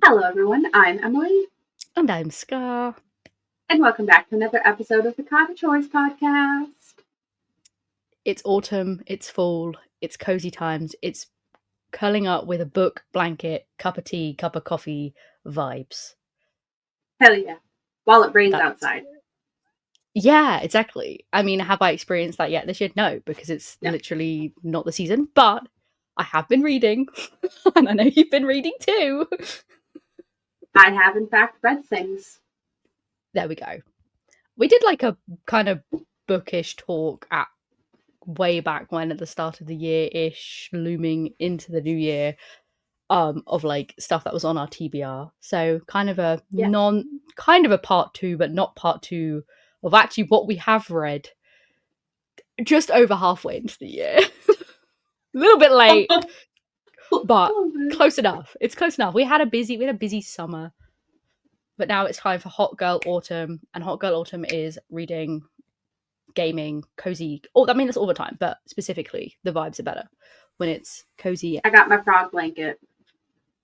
Hello, everyone. I'm Emily, And I'm Scar. and welcome back to another episode of the Coffee Choice Podcast. It's autumn, it's fall, it's cozy times, it's curling up with a book, blanket, cup of tea, cup of coffee vibes. Hell yeah. While it rains outside. Yeah, exactly. I mean, have I experienced that yet this year? No, because it's literally not the season, but I have been reading, and I know you've been reading too. I have, in fact, read things. There we go. We did like a kind of bookish talk at way back when at the start of the year-ish, looming into the new year, of like stuff that was on our TBR. So kind of a part two, but not part two of actually what we have read just over halfway into the year. A little bit late, but close enough. It's close enough. We had a busy summer, but now it's time for Hot Girl Autumn, and Hot Girl Autumn is reading, gaming, cozy. Oh, I mean that's all the time, but specifically the vibes are better when it's cozy. I got my frog blanket.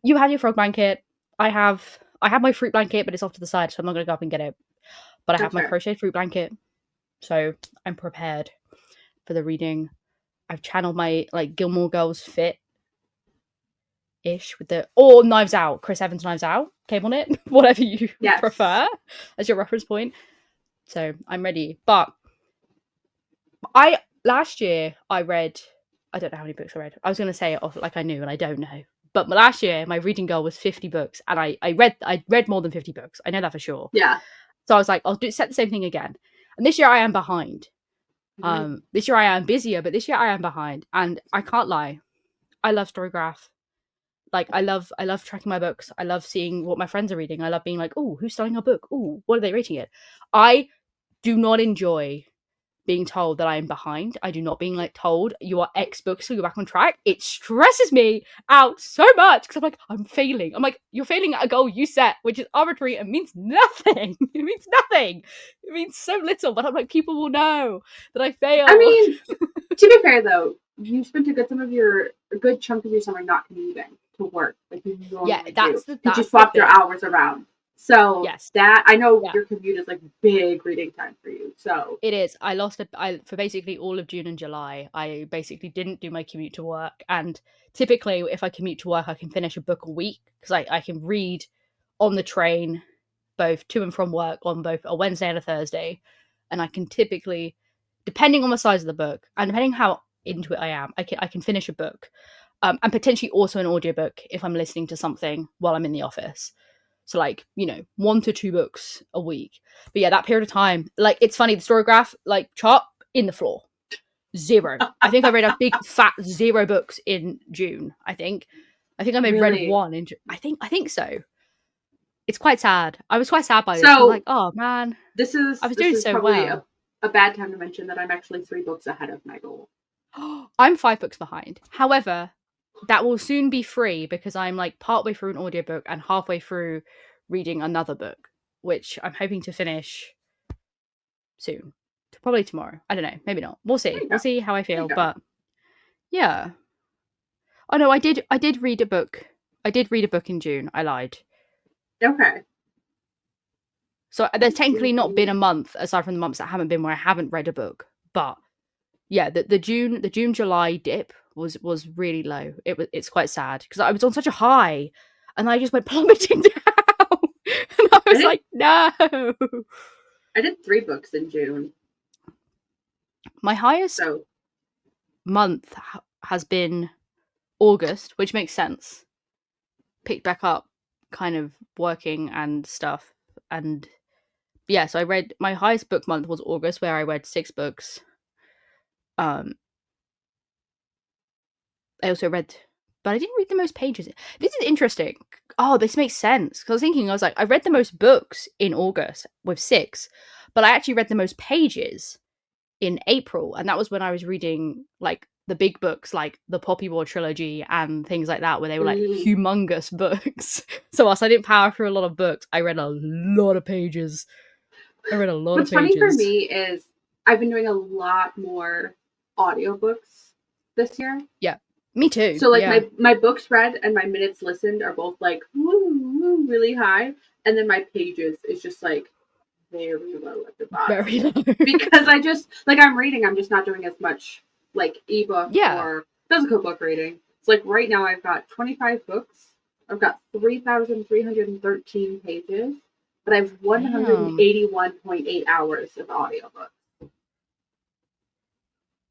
You have your frog blanket. I have my fruit blanket, but it's off to the side, so I'm not gonna go up and get it. But I have my crochet fruit blanket, so I'm prepared for the reading. I've channeled my like Gilmore Girls fit ish with the Knives Out. Chris Evans' Knives Out came on it. Whatever you prefer as your reference point. So I'm ready. But last year I read, I don't know how many books I read. I was gonna say it off like I knew, and I don't know. But last year my reading goal was 50 books, and I read more than 50 books. I know that for sure. Yeah. So I was like, set the same thing again. And this year I am behind. This year I am busier, but this year I am behind. And I can't lie, I love Storygraph. Like I love tracking my books. I love seeing what my friends are reading. I love being like, oh, who's selling a book? Oh, what are they rating it? I do not enjoy being told that I am behind. I do not being like told you are X books, so you're back on track. It stresses me out so much because I'm like, I'm failing. I'm like, you're failing at a goal you set, which is arbitrary and means nothing. It means nothing. It means so little, but I'm like, people will know that I failed. I mean, to be fair though, you spent a good chunk of your summer not commuting to work like you normally do. You just swapped your hours around. So that I know your commute is like big reading time for you. So it is. I lost for basically all of June and July. I basically didn't do my commute to work, and typically if I commute to work, I can finish a book a week because I can read on the train, both to and from work on both a Wednesday and a Thursday, and I can typically, depending on the size of the book and depending how into it I am, I can finish a book, and potentially also an audiobook if I'm listening to something while I'm in the office. So like, 1 to 2 books a week. But yeah, that period of time, like it's funny, the Storygraph, like chart in the floor. 0. I think I read a big fat 0 books in June, I think. I think I may have read 1 in June. I think so. It's quite sad. I was quite sad by this. I was like, oh man. I was doing so well. A bad time to mention that I'm actually 3 books ahead of my goal. I'm 5 books behind. However, that will soon be free because I'm like partway through an audiobook and halfway through reading another book, which I'm hoping to finish soon. Probably tomorrow. I don't know. Maybe not. We'll see. We'll see how I feel. But yeah. Oh no, I did read a book. I did read a book in June. I lied. Okay. So there's technically not been a month aside from the months that haven't been where I haven't read a book. But yeah, the June July dip was really low. It's quite sad because I was on such a high and I just went plummeting down. And I was like, no. I did 3 books in June. My highest month has been August, which makes sense. Picked back up kind of working and stuff. And yeah, so I read, my highest book month was August, where I read 6 books. I also read, but I didn't read the most pages. This is interesting. Oh, this makes sense. Because I was like, I read the most books in August with 6, but I actually read the most pages in April. And that was when I was reading like the big books, like the Poppy War trilogy and things like that, where they were like humongous books. So whilst I didn't power through a lot of books, I read a lot of pages. What's funny for me is I've been doing a lot more audiobooks this year. Yeah. Me too. So like my books read and my minutes listened are both like woo, really high, and then my pages is just like very low at the bottom. Very low. Because I just like I'm reading, I'm just not doing as much like ebook or physical book reading. It's like right now I've got 25 books. I've got 3,313 pages, but I have 181.8 hours of audiobooks.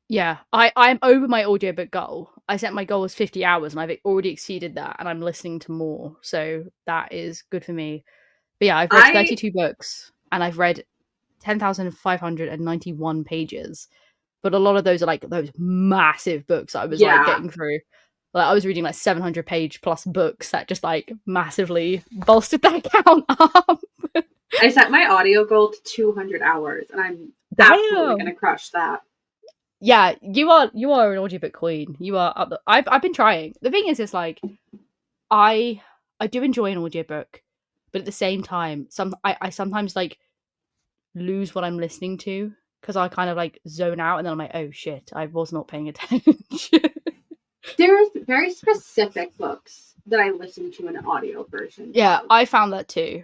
Yeah, I'm over my audiobook goal. I set my goal as 50 hours and I've already exceeded that, and I'm listening to more. So that is good for me. But yeah, I've read 32 books and I've read 10,591 pages. But a lot of those are like those massive books I was like getting through. Like I was reading like 700-page plus books that just like massively bolstered that count up. I set my audio goal to 200 hours and I'm absolutely going to crush that. Yeah, you are an audiobook queen. You are up the, I've been trying. The thing is, it's like I do enjoy an audiobook, but at the same time, I sometimes like lose what I'm listening to because I kind of like zone out and then I'm like, oh shit, I was not paying attention. There's very specific books that I listen to in an audio version. Yeah, I found that too.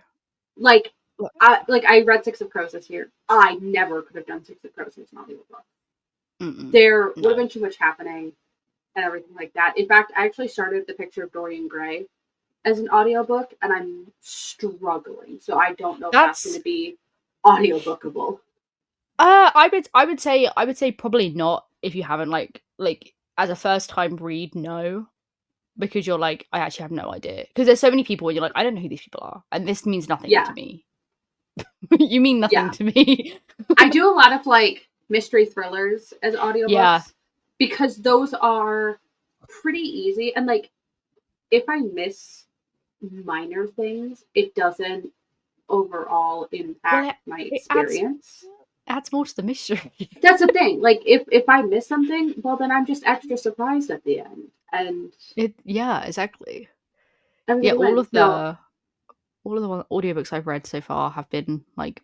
Like I read Six of Crows this year. I never could have done Six of Crows as an audiobook. There would have been too much happening and everything like that. In fact, I actually started The Picture of Dorian Gray as an audiobook, and I'm struggling. So I don't know if that's going to be audiobookable. I would say probably not if you haven't like as a first time read, no. Because you're like, I actually have no idea. Because there's so many people and you're like, I don't know who these people are. And this means nothing to me. You mean nothing to me. I do a lot of like mystery thrillers as audiobooks because those are pretty easy, and like if I miss minor things, it doesn't overall impact my experience. Adds more to the mystery. That's the thing. Like if I miss something, well then I'm just extra surprised at the end. And exactly. All of the audiobooks I've read so far have been like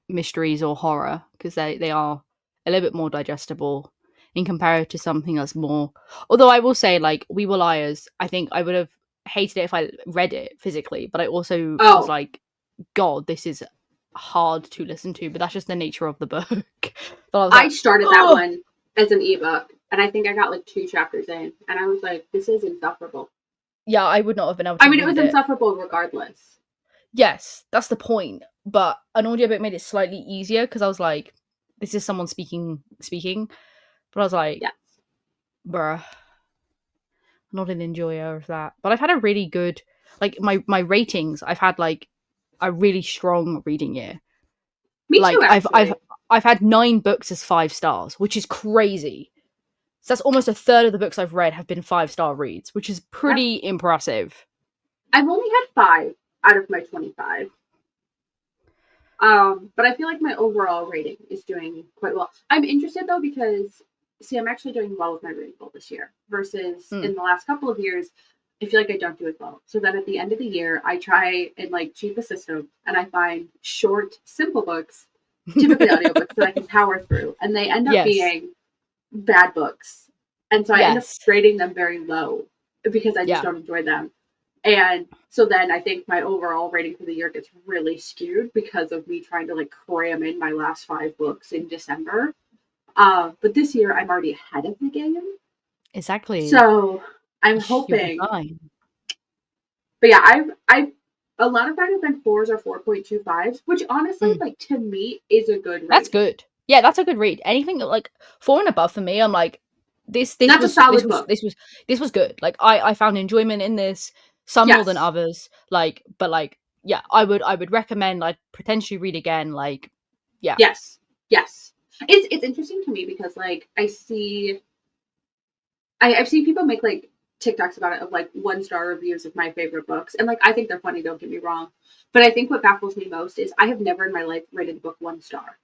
mysteries or horror because they are a little bit more digestible in comparison to something that's more. Although I will say, like We Were Liars, I think I would have hated it if I read it physically, but I also was like, God, this is hard to listen to, but that's just the nature of the book. But I started that one as an ebook, and I think I got like 2 chapters in, and I was like, this is insufferable. Yeah, I would not have been able to read it was insufferable regardless. Yes, that's the point. But an audiobook made it slightly easier because I was like, this is someone speaking. But I was like, bruh, not an enjoyer of that. But I've had a really good, like my ratings, I've had like a really strong reading year. Me too, actually. I've had 9 books as 5 stars, which is crazy. So that's almost a third of the books I've read have been 5-star reads, which is pretty impressive. I've only had 5 out of my 25. But I feel like my overall rating is doing quite well. I'm interested though because I'm actually doing well with my reading goal this year versus in the last couple of years, I feel like I don't do as well. So then at the end of the year, I try and like cheat the system and I find short, simple books, typically audiobooks that I can power through, and they end up being bad books. And so I end up rating them very low because I just don't enjoy them. And so then I think my overall rating for the year gets really skewed because of me trying to like cram in my last 5 books in December. But this year I'm already ahead of the game. Exactly. So I'm hoping. But yeah, I've a lot of mine have been 4s or 4.25s, which honestly, like to me, is a good rating. That's good. Yeah, that's a good read. Anything like 4 and above for me, I'm like, this was good. Like I found enjoyment in this, some more than others. Like, but like, yeah, I would recommend. I'd potentially read again. Like, yeah. Yes. It's interesting to me because like I've seen people make like TikToks about it of like 1-star reviews of my favorite books, and like I think they're funny. Don't get me wrong, but I think what baffles me most is I have never in my life rated a book 1 star.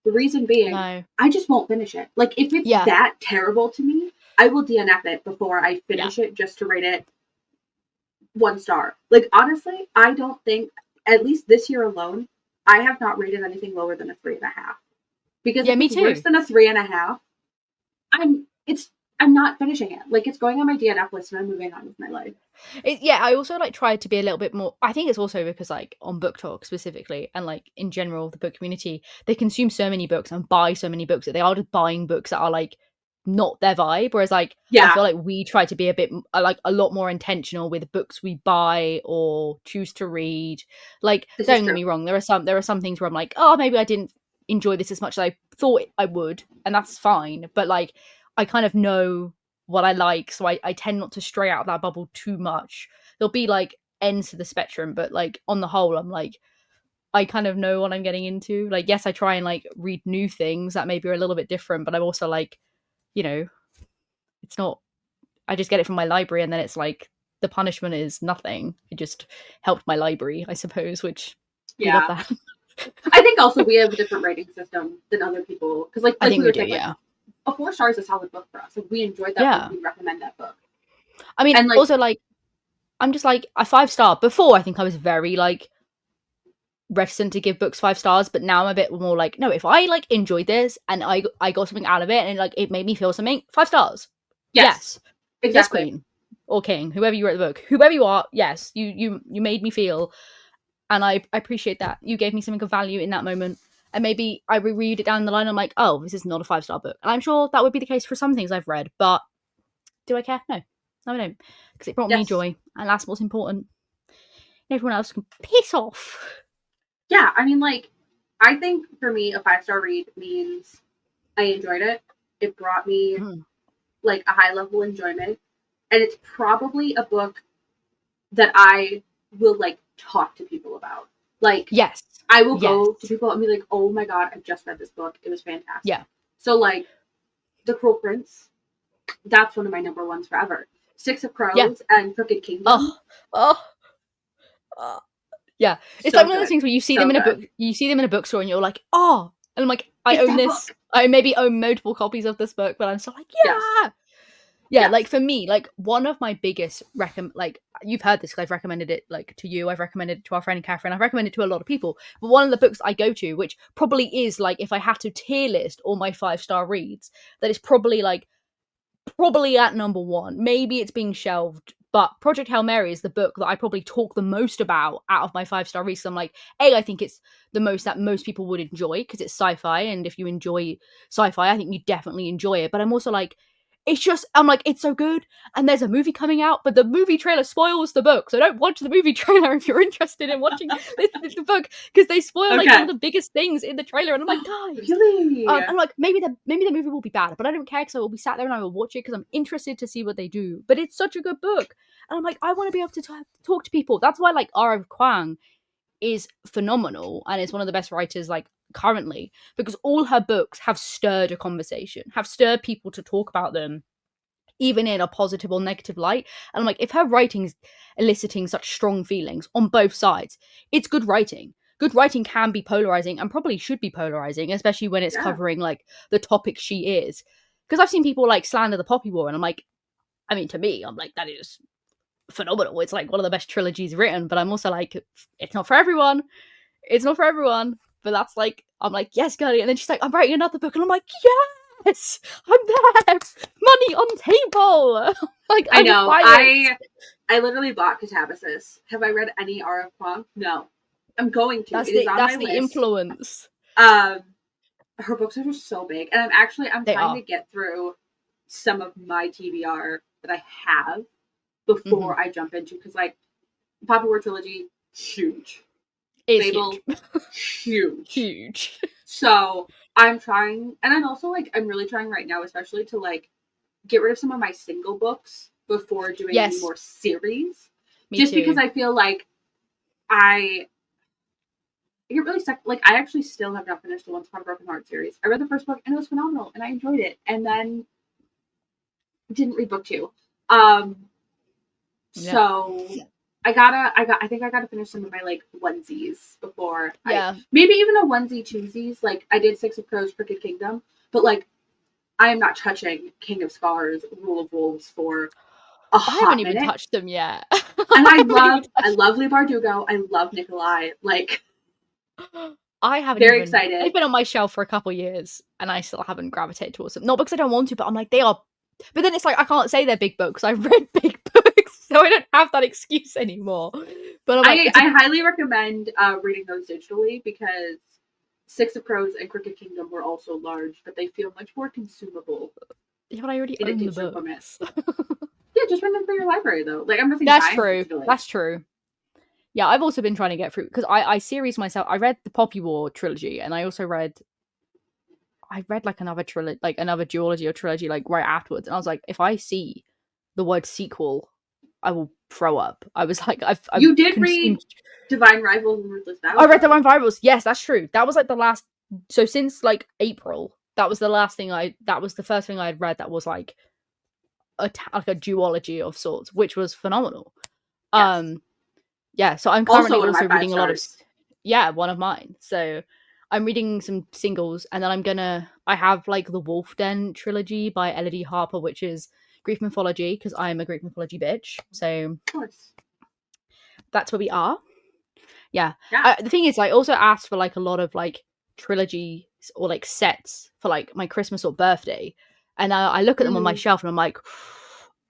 The reason being, I just won't finish it. Like, if it's that terrible to me, I will DNF it before I finish it just to rate it 1 star. Like, honestly, I don't think, at least this year alone, I have not rated anything lower than a 3.5. Because if it's worse than a 3.5, it's I'm not finishing it. Like, it's going on my DNF list and I'm moving on with my life. I also like try to be a little bit more. I think it's also because like on Book Talk specifically, and like in general the book community, they consume so many books and buy so many books that they are just buying books that are like not their vibe. Whereas like I feel like we try to be a bit like a lot more intentional with books we buy or choose to read. Like, don't get me wrong, there are some things where I'm like, oh, maybe I didn't enjoy this as much as I thought I would, and that's fine. But like I kind of know what I like, so I tend not to stray out of that bubble too much. There'll be like ends to the spectrum, but like on the whole, I'm like, I kind of know what I'm getting into. Like, yes, I try and like read new things that maybe are a little bit different, but I'm also like, you know, it's not, I just get it from my library, and then it's like the punishment is nothing. It just helped my library, I suppose, which we love that. I think also we have a different rating system than other people, because like I think we were do, saying, yeah. Like, a 4 star is a solid book for us. Like, we enjoyed that book, we recommend that book. I mean, and like, also like I'm just like a 5-star. Before I think I was very like reticent to give books 5 stars, but now I'm a bit more like, no, if I like enjoyed this and I got something out of it and like it made me feel something, 5 stars. Yes. Exactly. Yes, queen or king, whoever you wrote the book, whoever you are, yes, you made me feel, and I appreciate that. You gave me something of value in that moment. And maybe I reread it down the line, I'm like, oh, this is not a 5-star book. And I'm sure that would be the case for some things I've read, but do I care? No, I don't. Because it brought me joy, and that's what's important. Everyone else can piss off. Yeah, I mean, like, I think for me, a 5-star read means I enjoyed it. It brought me like a high level enjoyment, and it's probably a book that I will like talk to people about. Like, yes, I will go to people and be like, "Oh my god, I just read this book. It was fantastic." Yeah. So like, The Cruel Prince, that's one of my number ones forever. Six of Crows and Crooked Kingdom. Yeah, it's so like one of those things where you see them in a book, you see them in a bookstore, and you're like, oh, and I'm like, I own this. Book. I maybe own multiple copies of this book, but I'm so like, yeah. Like for me, like one of my biggest like you've heard this because I've recommended it like to you, I've recommended it to our friend Catherine, I've recommended it to a lot of people. But one of the books I go to, which probably is like if I had to tier list all my 5-star reads, that is probably at number 1. Maybe it's being shelved, but Project Hail Mary is the book that I probably talk the most about out of my 5-star reads. So I'm like, I think it's the most that most people would enjoy because it's sci-fi, and if you enjoy sci-fi, I think you definitely enjoy it. But I'm also like, I'm like, it's so good, and there's a movie coming out, but the movie trailer spoils the book, so don't watch the movie trailer if you're interested in watching the book, because they spoil like one of the biggest things in the trailer, and I'm like, guys, really? I'm like, maybe the movie will be bad, but I don't care because I will be sat there and I will watch it because I'm interested to see what they do. But it's such a good book, and I'm like, I want to be able to talk to people. That's why like R.F. Kuang is phenomenal and is one of the best writers like currently, because all her books have stirred a conversation, have stirred people to talk about them, even in a positive or negative light. And I'm like, if her writing's eliciting such strong feelings on both sides, it's good writing. Good writing can be polarizing and probably should be polarizing, especially when it's covering like the topic she is. Because I've seen people like slander the Poppy War, and I'm like, I mean, to me, I'm like, that is phenomenal. It's like one of the best trilogies written, but I'm also like, it's not for everyone. It's not for everyone. But that's like, I'm like, yes, girlie. And then she's like, I'm writing another book, and I'm like, yes, I'm there. Money on table. Like, I know. I literally bought Catabasis. Have I read any R.F. Kuang? No. I'm going to. It is on my list. That's the influence. Her books are just so big, and I'm trying to get through some of my TBR that I have before I jump into, because like Poppy War trilogy, huge. Fable, huge. So I'm trying, and I'm also like, I'm really trying right now, especially to like get rid of some of my single books before doing any more series. Me too. Because I feel like I get really stuck. Like, I actually still have not finished the Once Upon a Broken Heart series. I read the first book and it was phenomenal and I enjoyed it, and then didn't read book 2. So I think I gotta finish some of my like onesies before maybe even a onesie twosies. Like, I did Six of Crows, Crooked Kingdom, but like, I am not touching King of Scars, Rule of Wolves for a hot minute. I haven't even touched them yet. And I love Leigh Bardugo. I love Nikolai. Like, I haven't very excited. They've been on my shelf for a couple years and I still haven't gravitated towards them. Not because I don't want to, but I'm like, they are But then it's like I can't say they're big books. I've read big books, so I don't have that excuse anymore. But I highly recommend reading those digitally because Six of Crows and Crooked Kingdom were also large, but they feel much more consumable. Yeah, but I already own the books. Yeah, just rent them for your library though. Like I'm not saying that's true. That's true. Yeah, I've also been trying to get through because I series myself. I read the Poppy War trilogy, and I also read like another trilogy, like another duology or trilogy, like right afterwards. And I was like, if I see the word sequel, I will throw up. I was like, I've you did read Divine Rivals and Ruthless Vows. I read Divine Rivals. Yes, that's true. That was like the last. So since like April, that was the last thing that was the first thing I had read that was like a duology of sorts, which was phenomenal. Yes. Yeah, so I'm currently also reading a lot of one of mine. So I'm reading some singles, and then I have like the Wolf Den trilogy by Elodie Harper, which is Greek mythology, because I'm a Greek mythology bitch. So of course. That's where we are. Yeah. The thing is, I also asked for like a lot of like trilogies or like sets for like my Christmas or birthday, and I look at them on my shelf and I'm like,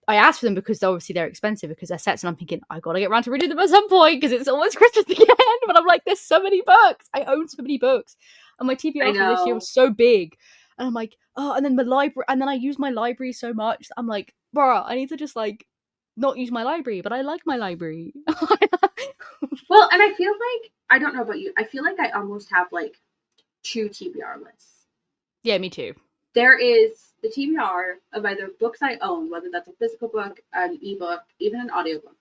I asked for them because obviously they're expensive because they're sets, and I'm thinking I gotta get around to reading them at some point because it's almost Christmas again. But I'm like, there's so many books. I own so many books, and my TBR for this year was so big, and I'm like, oh, and then the library, and then I use my library so much. I'm like, bruh, I need to just like not use my library, but I like my library. Well, and I feel like, I don't know about you, I feel like I almost have like 2 TBR lists. Yeah, me too. There is the TBR of either books I own, whether that's a physical book, an ebook, even an audiobook.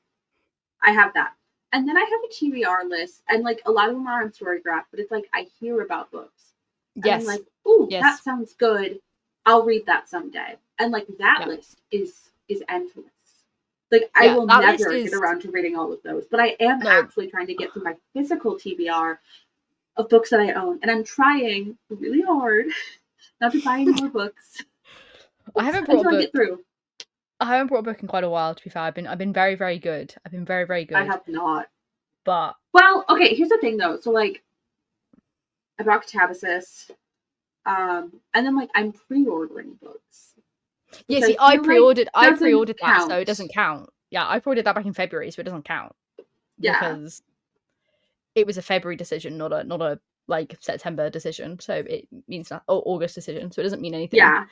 I have that. And then I have a TBR list, and like a lot of them are on Storygraph, but it's like I hear about books. Yes. And I'm like, ooh, that sounds good. I'll read that someday. And like that list is endless. Like I will never get around to reading all of those, but I am actually trying to get through my physical TBR of books that I own, and I'm trying really hard not to buy any more books. I haven't brought a book. I haven't brought a book in quite a while. To be fair, I've been very, very good. I've been very, very good. I have not. But well, okay. Here's the thing, though. So like, I bought Catabasis, and then like I'm pre-ordering books. Yeah, see, I pre-ordered that, so it doesn't count. Yeah, I pre-ordered that back in February, so it doesn't count. Yeah. Because it was a February decision, not a like September decision. So it means that, or August decision, so it doesn't mean anything. Yeah.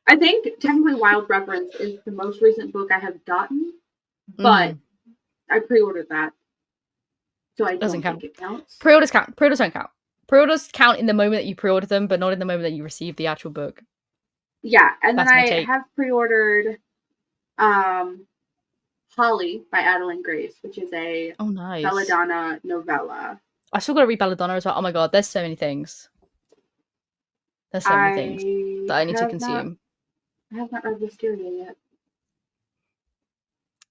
I think technically Wild Reference is the most recent book I have gotten, but I pre-ordered that. So I don't think it counts. Pre-orders count. Pre-orders don't count. Pre-orders count in the moment that you pre-order them, but not in the moment that you receive the actual book. Yeah, and then I have pre-ordered Holly by Adeline Grace, which is a Belladonna novella. I still got to read Belladonna as well. Oh my god, there's so many things. There's so many things that I need to consume. I have not read Wisteria yet.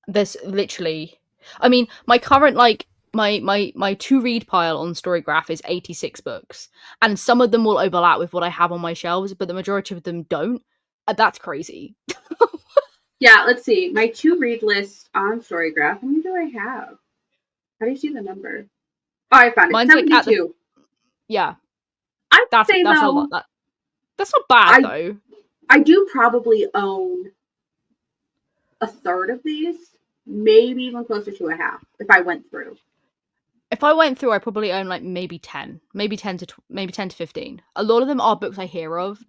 There's literally, I mean, my current like my to read pile on Storygraph is 86 books, and some of them will overlap with what I have on my shelves, but the majority of them don't. That's crazy. Yeah, let's see. My to read list on Storygraph. How many do I have? How do you see the number? Oh, I found it. Mine's 72. Like yeah. That's a lot. That's not bad though. I do probably own a third of these, maybe even closer to a half if I went through. If I went through, I probably own like maybe 10 to 15. A lot of them are books I hear of.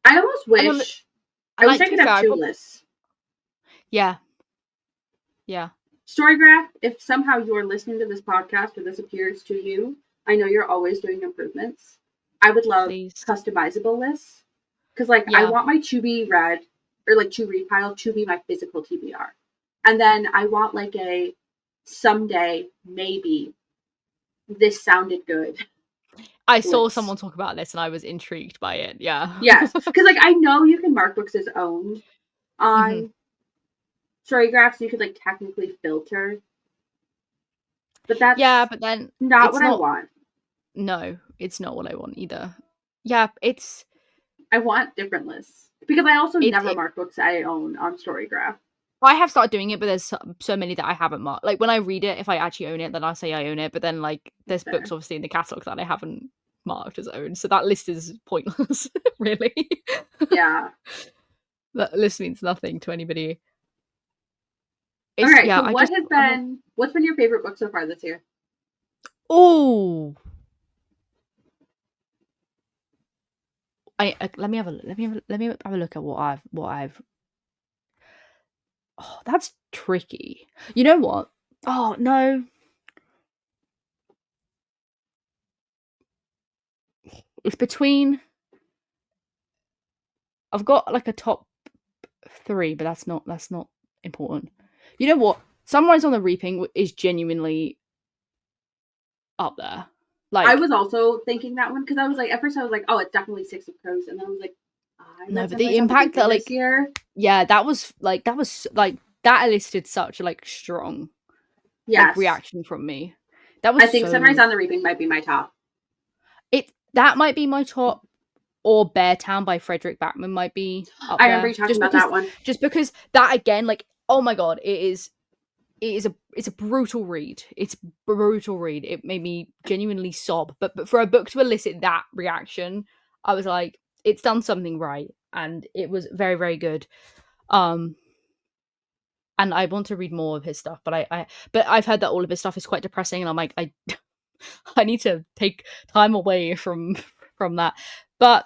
I almost wish I could have 2 lists. Yeah. Yeah. Storygraph, if somehow you're listening to this podcast or this appears to you, I know you're always doing improvements. I would love customizable lists. Because I want my to be read or like to read pile to be my physical TBR. And then I want like a someday, maybe, this sounded good. I saw someone talk about this and I was intrigued by it. Yeah. Yes. Because I know you can mark books as owned on Storygraph, so you could like technically filter. But that's but then not what I want. No, it's not what I want either. Yeah, I want different lists. Because I also never mark books I own on Storygraph. I have started doing it, but there's so many that I haven't marked. Like when I read it, if I actually own it, then I say I own it. But then like there's books obviously in the catalogue that I haven't marked as owned. So that list is pointless, really. Yeah. That list means nothing to anybody. All right. Yeah, so what's been your favorite book so far this year? Oh, let me have a look at what I've. Oh, that's tricky. You know what? Oh no. It's between. I've got like a top 3, but that's not important. You know what? Sunrise on the Reaping is genuinely up there. Like, I was also thinking that one because I was like, at first I was like, oh, it's definitely Six of Crows, and then I was like, no, but the impact that like year. Yeah, that was that elicited such a like strong reaction from me. That was I think Sunrise on the Reaping might be my top. That might be my top, or Beartown by Frederick Backman might be up there. I remember you talking about that one. Just because that again, like, oh my god, it's a brutal read. It's a brutal read. It made me genuinely sob. But for a book to elicit that reaction, I was like, it's done something right, and it was very, very good. And I want to read more of his stuff, but I've heard that all of his stuff is quite depressing, and I'm like, I need to take time away from that. But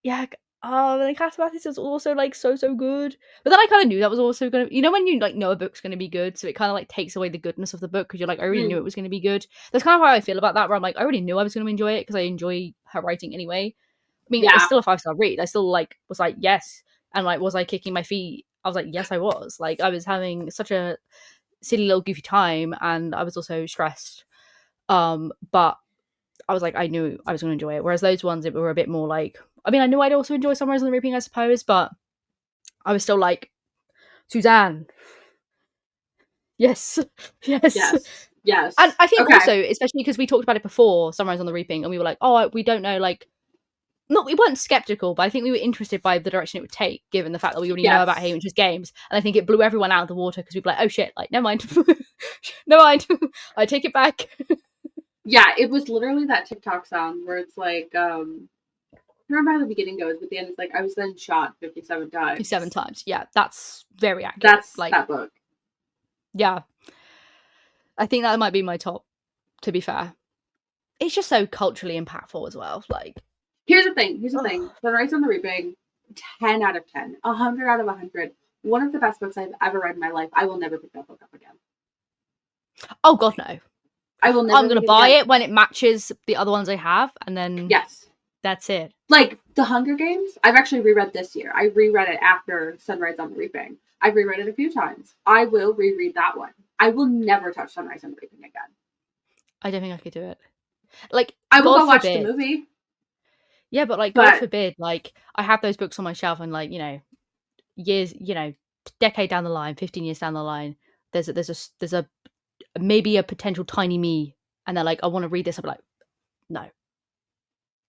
yeah, like Mathis is also like so good. But then I kind of knew that was also gonna, when you like know a book's gonna be good, so it kind of like takes away the goodness of the book because you're like, I already knew it was gonna be good. That's kind of how I feel about that, where I'm like, I already knew I was gonna enjoy it because I enjoy her writing anyway. I mean, it's still a 5-star read. I still like was like yes, and like was I kicking my feet? I was like, yes, I was. Like, I was having such a silly little goofy time, and I was also stressed. But I was like, I knew I was going to enjoy it. Whereas those ones, it were a bit more like, I mean, I knew I'd also enjoy Sunrise on the Reaping, I suppose, but I was still like, Suzanne. Yes. Yes. And I think also, especially because we talked about it before, Sunrise on the Reaping, and we were like, oh, we don't know, like, not, we weren't skeptical, but I think we were interested by the direction it would take, given the fact that we already know about Haymitch's games. And I think it blew everyone out of the water because we'd be like, oh shit, like, never mind. Never mind. I take it back. Yeah, it was literally that TikTok sound where it's like, I don't remember how the beginning goes, but the end is like, I was then shot 57 times. 57 times. Yeah, that's very accurate. That's like that book. Yeah. I think that might be my top, to be fair. It's just so culturally impactful as well. Like, here's the thing. Sunrise on the Reaping, 10 out of 10, 100 out of 100. One of the best books I've ever read in my life. I will never pick that book up again. Oh God, no. I will never. I'm going to buy it when it matches the other ones I have, and then that's it. Like The Hunger Games, I've actually reread this year. I reread it after Sunrise on the Reaping. I've reread it a few times. I will reread that one. I will never touch Sunrise on the Reaping again. I don't think I could do it. Like, I will go watch the movie. Yeah, but like, God forbid, like, I have those books on my shelf, and like, years, decade down the line, 15 years down the line, there's a maybe a potential tiny me, and they're like, I want to read this. I'm like, no.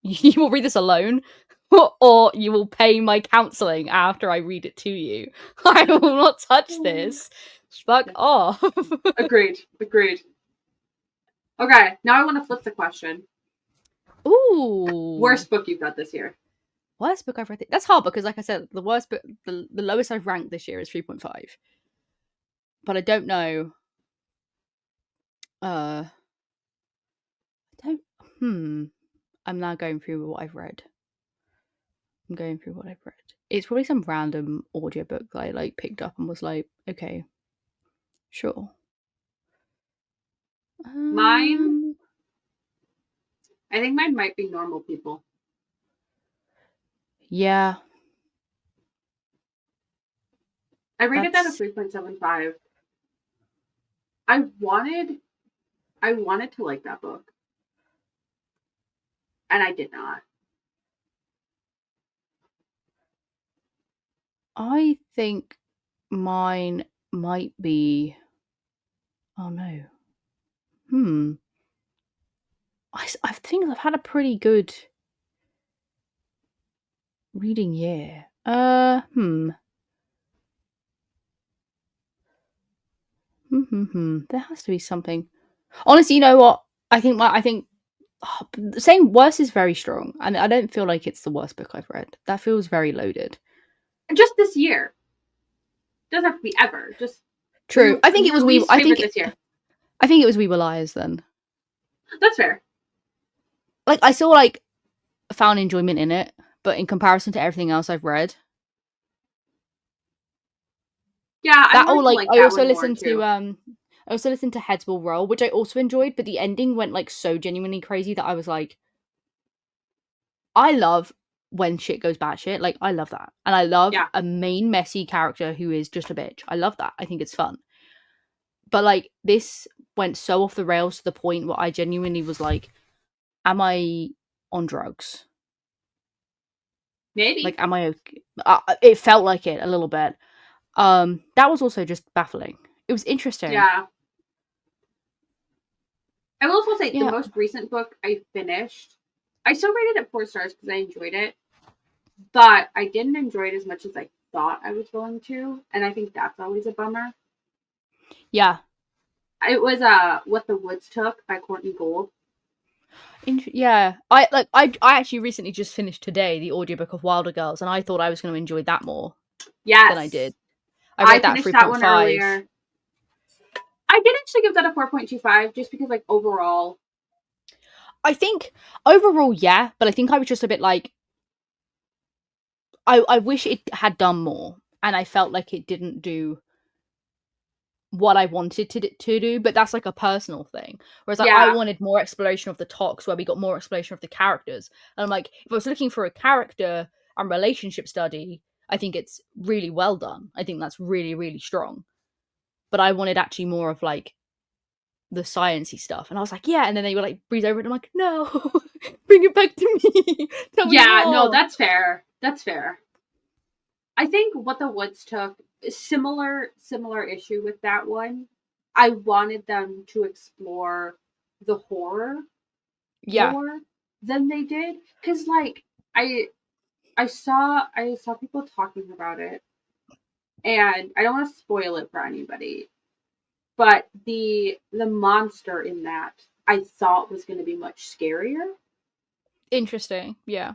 You will read this alone, or you will pay my counselling after I read it to you. I will not touch this. Fuck off. Agreed. Okay, now I want to flip the question. Ooh. Worst book you've read this year? Worst book I've read? That's hard because, like I said, the worst book, the lowest I've ranked this year is 3.5. But I don't know. I'm now going through what I've read. It's probably some random audiobook that I like picked up and was like, okay, sure. Mine, I think mine might be Normal People. Yeah. I rated that a 3.75. I wanted to like that book. And I did not. I think mine might be... Oh no. I think I've had a pretty good reading year. There has to be something. Honestly, you know what? I think saying worst is very strong, and I don't feel like it's the worst book I've read. That feels very loaded. Just this year. Doesn't have to be ever. Just true. I think it was We. I think this year. I think it was We Were Liars then. That's fair. Like I still like found enjoyment in it, but in comparison to everything else I've read, yeah, that or like I also listened to I also listened to Heads Will Roll, which I also enjoyed, but the ending went like so genuinely crazy that I was like, I love when shit goes batshit. Like I love that, and I love a main messy character who is just a bitch. I love that. I think it's fun. But like this went so off the rails to the point where I genuinely was like, am I on drugs? Maybe. Like, am I okay? It felt like it a little bit. That was also just baffling. It was interesting. Yeah. I will also say the most recent book I finished, I still rated it 4 stars because I enjoyed it, but I didn't enjoy it as much as I thought I was going to, and I think that's always a bummer. Yeah. It was What the Woods Took by Courtney Gold. Yeah. I actually recently just finished today the audiobook of Wilder Girls, and I thought I was going to enjoy that more than I did. I read that 3.5. That one earlier. I did actually give that a 4.25 just because, like, overall. I think overall, yeah, but I think I was just a bit like, I wish it had done more, and I felt like it didn't do what I wanted to do, but that's like a personal thing. Whereas like, I wanted more exploration of the talks, where we got more exploration of the characters. And I'm like, if I was looking for a character and relationship study, I think it's really well done. I think that's really, really strong. But I wanted actually more of like the sciencey stuff, and I was like, yeah. And then they were like, breeze over it. And I'm like, no, bring it back to me. Tell me more. No, that's fair. That's fair. I think What the Woods Took, similar issue with that one. I wanted them to explore the horror more than they did, because like I saw people talking about it, and I don't want to spoil it for anybody, but the monster in that I thought was going to be much scarier. Interesting, yeah.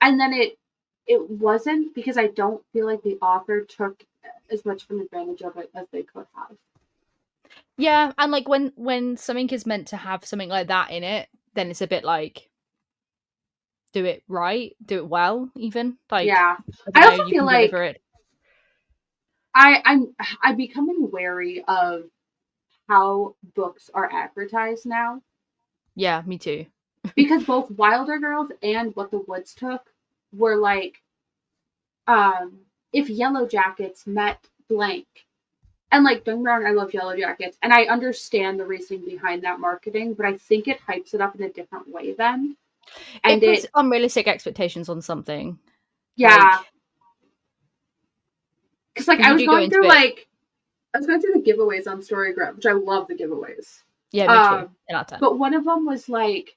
And then it wasn't, because I don't feel like the author took as much of an advantage of it as they could have. Yeah, and like when something is meant to have something like that in it, then it's a bit like, do it right, do it well, even. Like, yeah, I also feel like I'm becoming wary of how books are advertised now. Yeah, me too. Because both Wilder Girls and What the Woods Took were like, if Yellow Jackets met blank. And like, don't get me wrong, I love Yellow Jackets, and I understand the reasoning behind that marketing, but I think it hypes it up in a different way then. And it puts unrealistic expectations on something. Yeah. Because like I was going through the giveaways on Storygraph, which I love the giveaways. Yeah, me too. But one of them was like,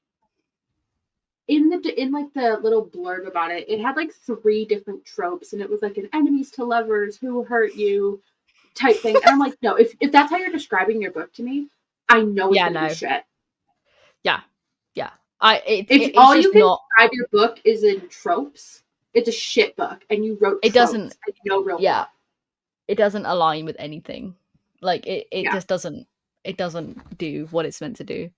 in like the little blurb about it, it had like 3 different tropes, and it was like an enemies to lovers, who hurt you type thing. And I'm like, no, if that's how you're describing your book to me, I know it's gonna be shit. Yeah. If all you can describe your book is in tropes, it's a shit book, and you wrote it tropes doesn't and no real plot. It doesn't align with anything. Like it just doesn't. It doesn't do what it's meant to do.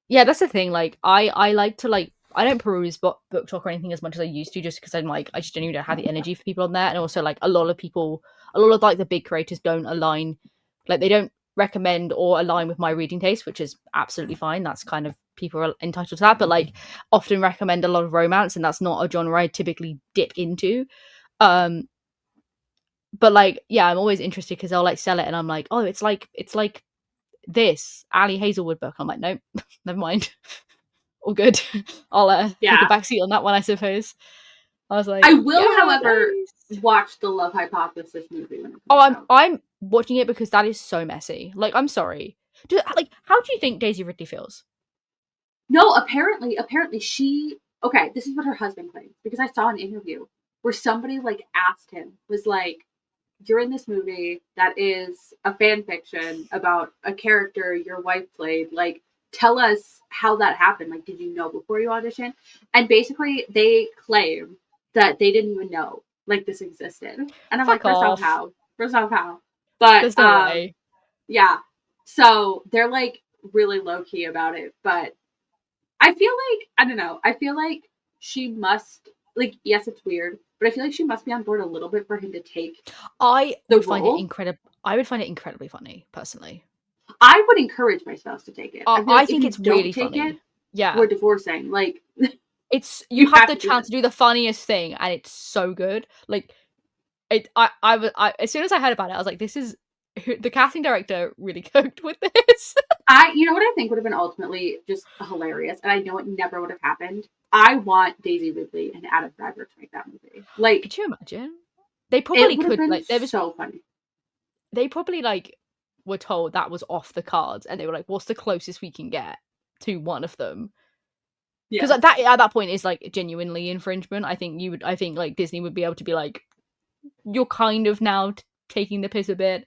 Yeah, that's the thing. Like I like to like, I don't peruse book talk or anything as much as I used to, just because I'm like, I just genuinely don't have the energy for people on there. And also like a lot of like the big creators don't align, like they don't recommend or align with my reading taste, which is absolutely fine. That's kind of, people are entitled to that, but like often recommend a lot of romance, and that's not a genre I typically dip into. But like, yeah, I'm always interested because they'll like sell it, and I'm like, oh, it's like this Ali Hazelwood book. I'm like, nope, never mind. All good. I'll take a backseat on that one, I suppose. I was like, I will, however, watch the Love Hypothesis movie when it comes out. I'm watching it because that is so messy. Like, I'm sorry. How do you think Daisy Ridley feels? No, apparently she. Okay, this is what her husband claims, because I saw an interview where somebody like asked him, was like, you're in this movie that is a fan fiction about a character your wife played. Like, tell us how that happened. Like, did you know before you auditioned? And basically, they claim that they didn't even know like this existed. And I'm Fuck like, off. First off how. But there's no way. Yeah. So they're like really low key about it. But I feel like, I don't know, I feel like she must, like, yes, it's weird, but I feel like she must be on board a little bit for him to take I would find it incredibly funny, personally. I would encourage my spouse to take it. I think it's really funny. We're divorcing. Like, it's you have the chance to do the funniest thing, and it's so good. Like, as soon as I heard about it, I was like, this is the casting director really cooked with this. You know what I think would have been ultimately just hilarious, and I know it never would have happened. I want Daisy Ridley and Adam Driver to make that movie. Like, could you imagine? They probably could. Like, there was so funny. They probably like were told that was off the cards, and they were like, "What's the closest we can get to one of them?" Because at that point is like genuinely infringement. I think like Disney would be able to be like, "You're kind of now taking the piss a bit,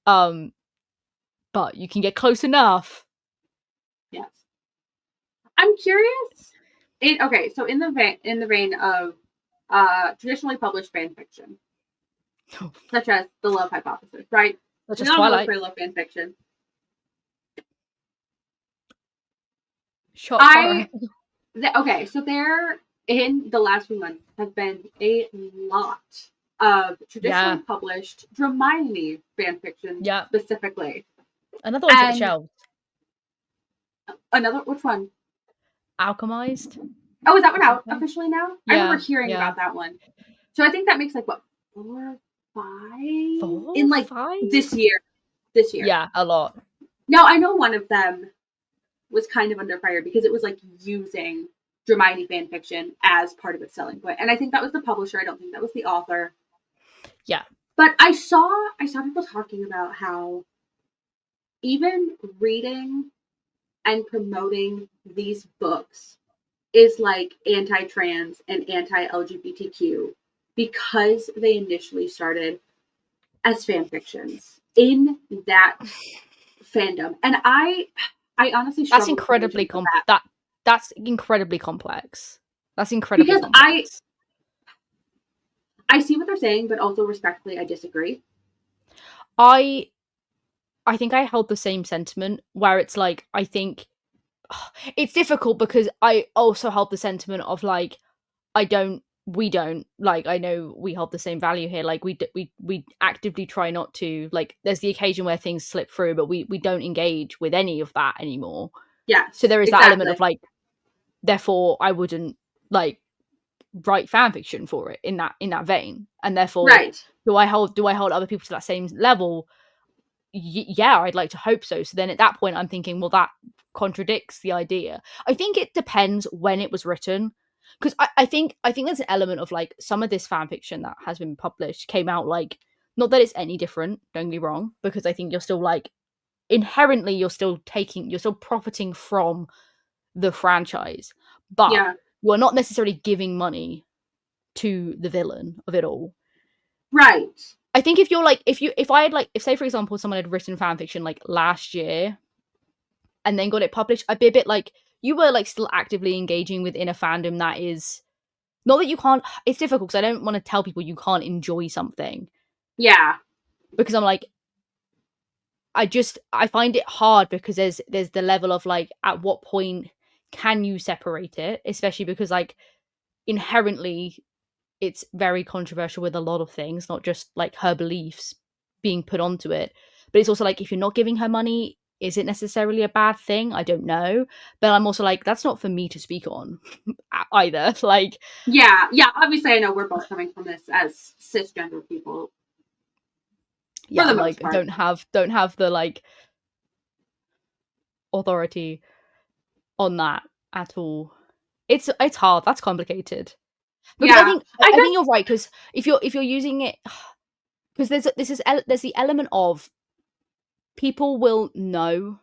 but you can get close enough." Yes, I'm curious. So in the vein of traditionally published fan fiction, such as the Love Hypothesis, right? Such as Twilight. I love fan fiction. Okay, so there in the last few months have been a lot of traditionally published Hermione fan fiction, specifically. Another one's at the shelves. Which one? Alchemized. Oh, is that one out officially now? I remember hearing about that one. So I think that makes like what, 4 or 5 in like 5? this year. Yeah, a lot. Now I know one of them was kind of under fire because it was like using Hermione fan fiction as part of its selling point, and I think that was the publisher. I don't think that was the author. Yeah, but I saw people talking about how even reading and promoting these books is like anti-trans and anti-LGBTQ because they initially started as fan fictions in that fandom, and I honestly that's incredibly that's incredibly complex. That's incredibly because complex. I see what they're saying, but also respectfully, I disagree. I think I held the same sentiment where it's like, I think it's difficult because I also held the sentiment of like, we don't like, I know we hold the same value here. Like we actively try not to, like, there's the occasion where things slip through, but we don't engage with any of that anymore. Yeah. So there is that element of like, therefore I wouldn't like write fan fiction for it in that vein, and therefore do I hold other people to that same level? Yeah, I'd like to hope so. So then at that point I'm thinking, well, that contradicts the idea. I think it depends when it was written, because I think there's an element of like, some of this fan fiction that has been published came out like, not that it's any different, don't get me wrong, because I think you're still like, inherently you're still profiting from the franchise, but you are not necessarily giving money to the villain of it all. Right. I think if you're like, if I had like, if say for example someone had written fan fiction like last year and then got it published, I'd be a bit like, you were like still actively engaging within a fandom that is not that you can't. It's difficult because I don't want to tell people you can't enjoy something. Yeah. Because I'm like, I find it hard because there's the level of like, at what point can you separate it, especially because like inherently it's very controversial with a lot of things, not just like her beliefs being put onto it, but it's also like, if you're not giving her money, is it necessarily a bad thing? I don't know, but I'm also like, that's not for me to speak on either. Like, yeah, obviously I know we're both coming from this as cisgender people. Yeah, I'm like, don't have the like authority on that at all. It's hard. That's complicated. Because I think you're right, because if you're using it, because there's the element of people will know,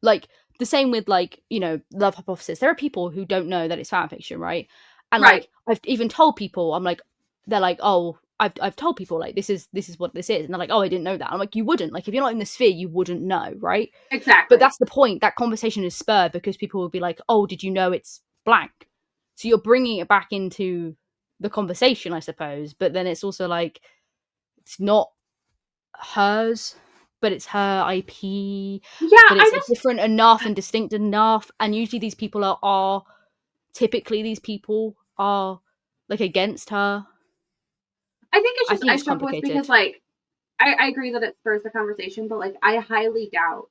like the same with like, you know, Love Hypothesis. There are people who don't know that it's fan fiction, right? And like, I've even told people, I'm like, they're like, oh, I've told people like, this is what this is, and they're like, oh, I didn't know that. I'm like, you wouldn't, like, if you're not in the sphere, you wouldn't know, right? Exactly. But that's the point. That conversation is spurred because people will be like, oh, did you know it's blank? So you're bringing it back into the conversation, I suppose. But then it's also like, it's not hers, but it's her IP. Yeah, but it's different enough and distinct enough. And usually these people are typically these people are like against her. I think it's just I struggle with because like I agree that it spurs the conversation, but like I highly doubt.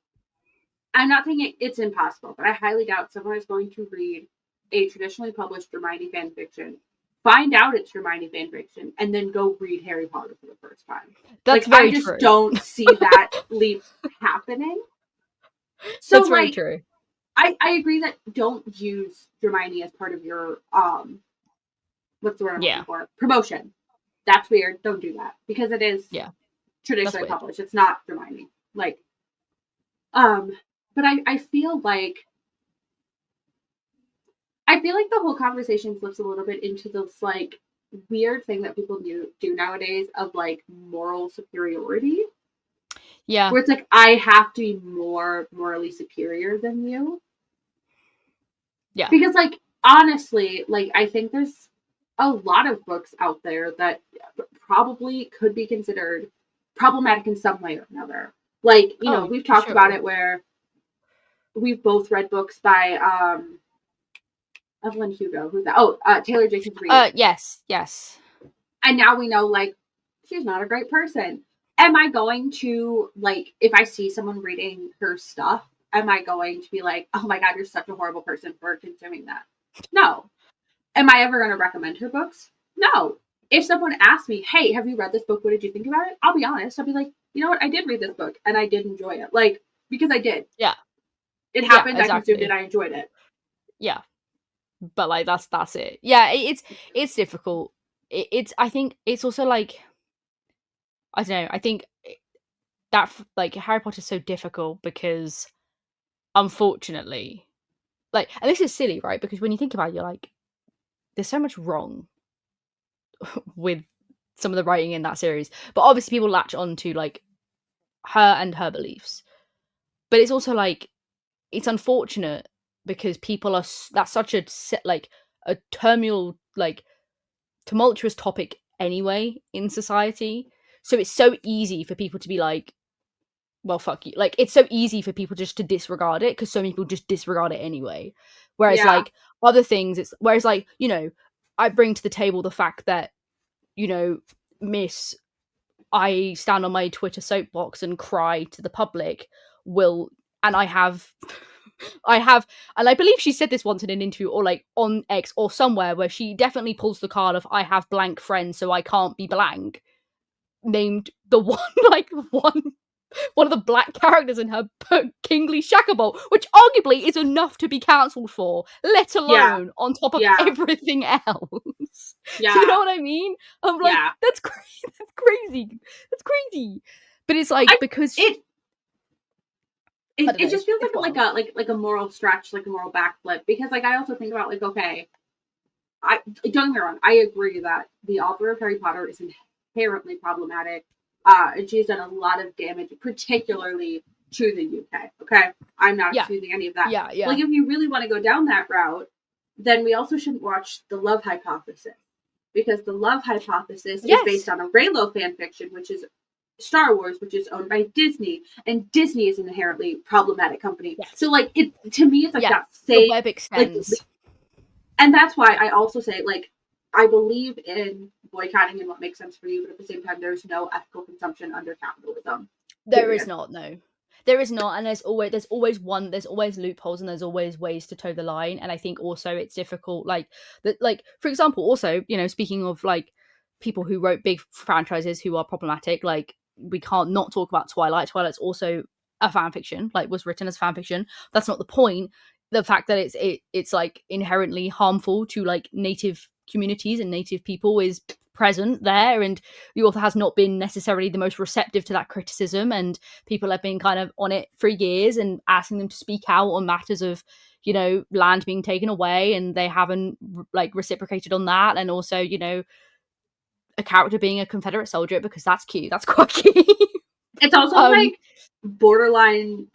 I'm not saying it's impossible, but I highly doubt someone is going to read a traditionally published Hermione fan fiction, find out it's Hermione fan fiction, and then go read Harry Potter for the first time. That's very I just true. don't see that leap happening. So that's very true. I agree that don't use Hermione as part of your what's the word I'm looking for? Promotion. That's weird. Don't do that because it is traditionally published. It's not Hermione. Like, but I feel like the whole conversation flips a little bit into this like weird thing that people do nowadays of like moral superiority. Yeah. Where it's like I have to be more morally superior than you. Yeah. Because like honestly, like I think there's a lot of books out there that probably could be considered problematic in some way or another. Like, you know, we've talked about it where we've both read books by Evelyn Hugo. Who's that? Taylor Jenkins Reid. Yes. And now we know like she's not a great person. Am I going to like if I see someone reading her stuff, am I going to be like, oh my God, you're such a horrible person for consuming that? No. Am I ever going to recommend her books? No. If someone asks me, hey, have you read this book? What did you think about it? I'll be honest. I'll be like, you know what? I did read this book and I did enjoy it. Like, because I did. Yeah. It happened. Yeah, exactly. I consumed it. I enjoyed it. Yeah. But like, that's it. Yeah. It's difficult. I think it's also like, I don't know. I think that like Harry Potter's so difficult because unfortunately, like, and this is silly, right? Because when you think about it, you're like, there's so much wrong with some of the writing in that series, but obviously people latch on to like her and her beliefs. But it's also like, it's unfortunate because people are that's such a like a tumultuous topic anyway in society. So it's so easy for people to be like, well, fuck you. Like, it's so easy for people just to disregard it because so many people just disregard it anyway. Whereas like other things, whereas like, you know, I bring to the table the fact that, you know, Miss, I stand on my Twitter soapbox and cry to the public and I have, and I believe she said this once in an interview or like on X or somewhere where she definitely pulls the card of I have blank friends so I can't be blank, named the one of the black characters in her book, Kingsley Shacklebolt, which arguably is enough to be cancelled for, let alone on top of everything else. Yeah. Do you know what I mean? I'm like, that's crazy. That's crazy. But it's like, because it just feels like a moral stretch, like a moral backflip. Because like I also think about like, okay, don't get me wrong, I agree that the author of Harry Potter is inherently problematic. And she's done a lot of damage, particularly to the UK. Okay, I'm not excusing any of that. Yeah. Like, if you really want to go down that route, then we also shouldn't watch The Love Hypothesis, because The Love Hypothesis is based on a Reylo fan fiction, which is Star Wars, which is owned by Disney, and Disney is an inherently problematic company. Yes. So, like, it to me, it's like that same. The web extends. Like, and that's why I also say, like, I believe in boycotting and what makes sense for you, but at the same time, there's no ethical consumption under capitalism. There is not, no. There is not, and there's always loopholes, and there's always ways to toe the line. And I think also it's difficult, like for example, also, you know, speaking of like people who wrote big franchises who are problematic, like we can't not talk about Twilight. Twilight's also a fan fiction, like was written as fan fiction. That's not the point. The fact that it's like inherently harmful to like native communities and native people is present there, and the author has not been necessarily the most receptive to that criticism, and people have been kind of on it for years and asking them to speak out on matters of, you know, land being taken away, and they haven't like reciprocated on that. And also, you know, a character being a Confederate soldier, because that's cute, that's quirky. It's also like borderline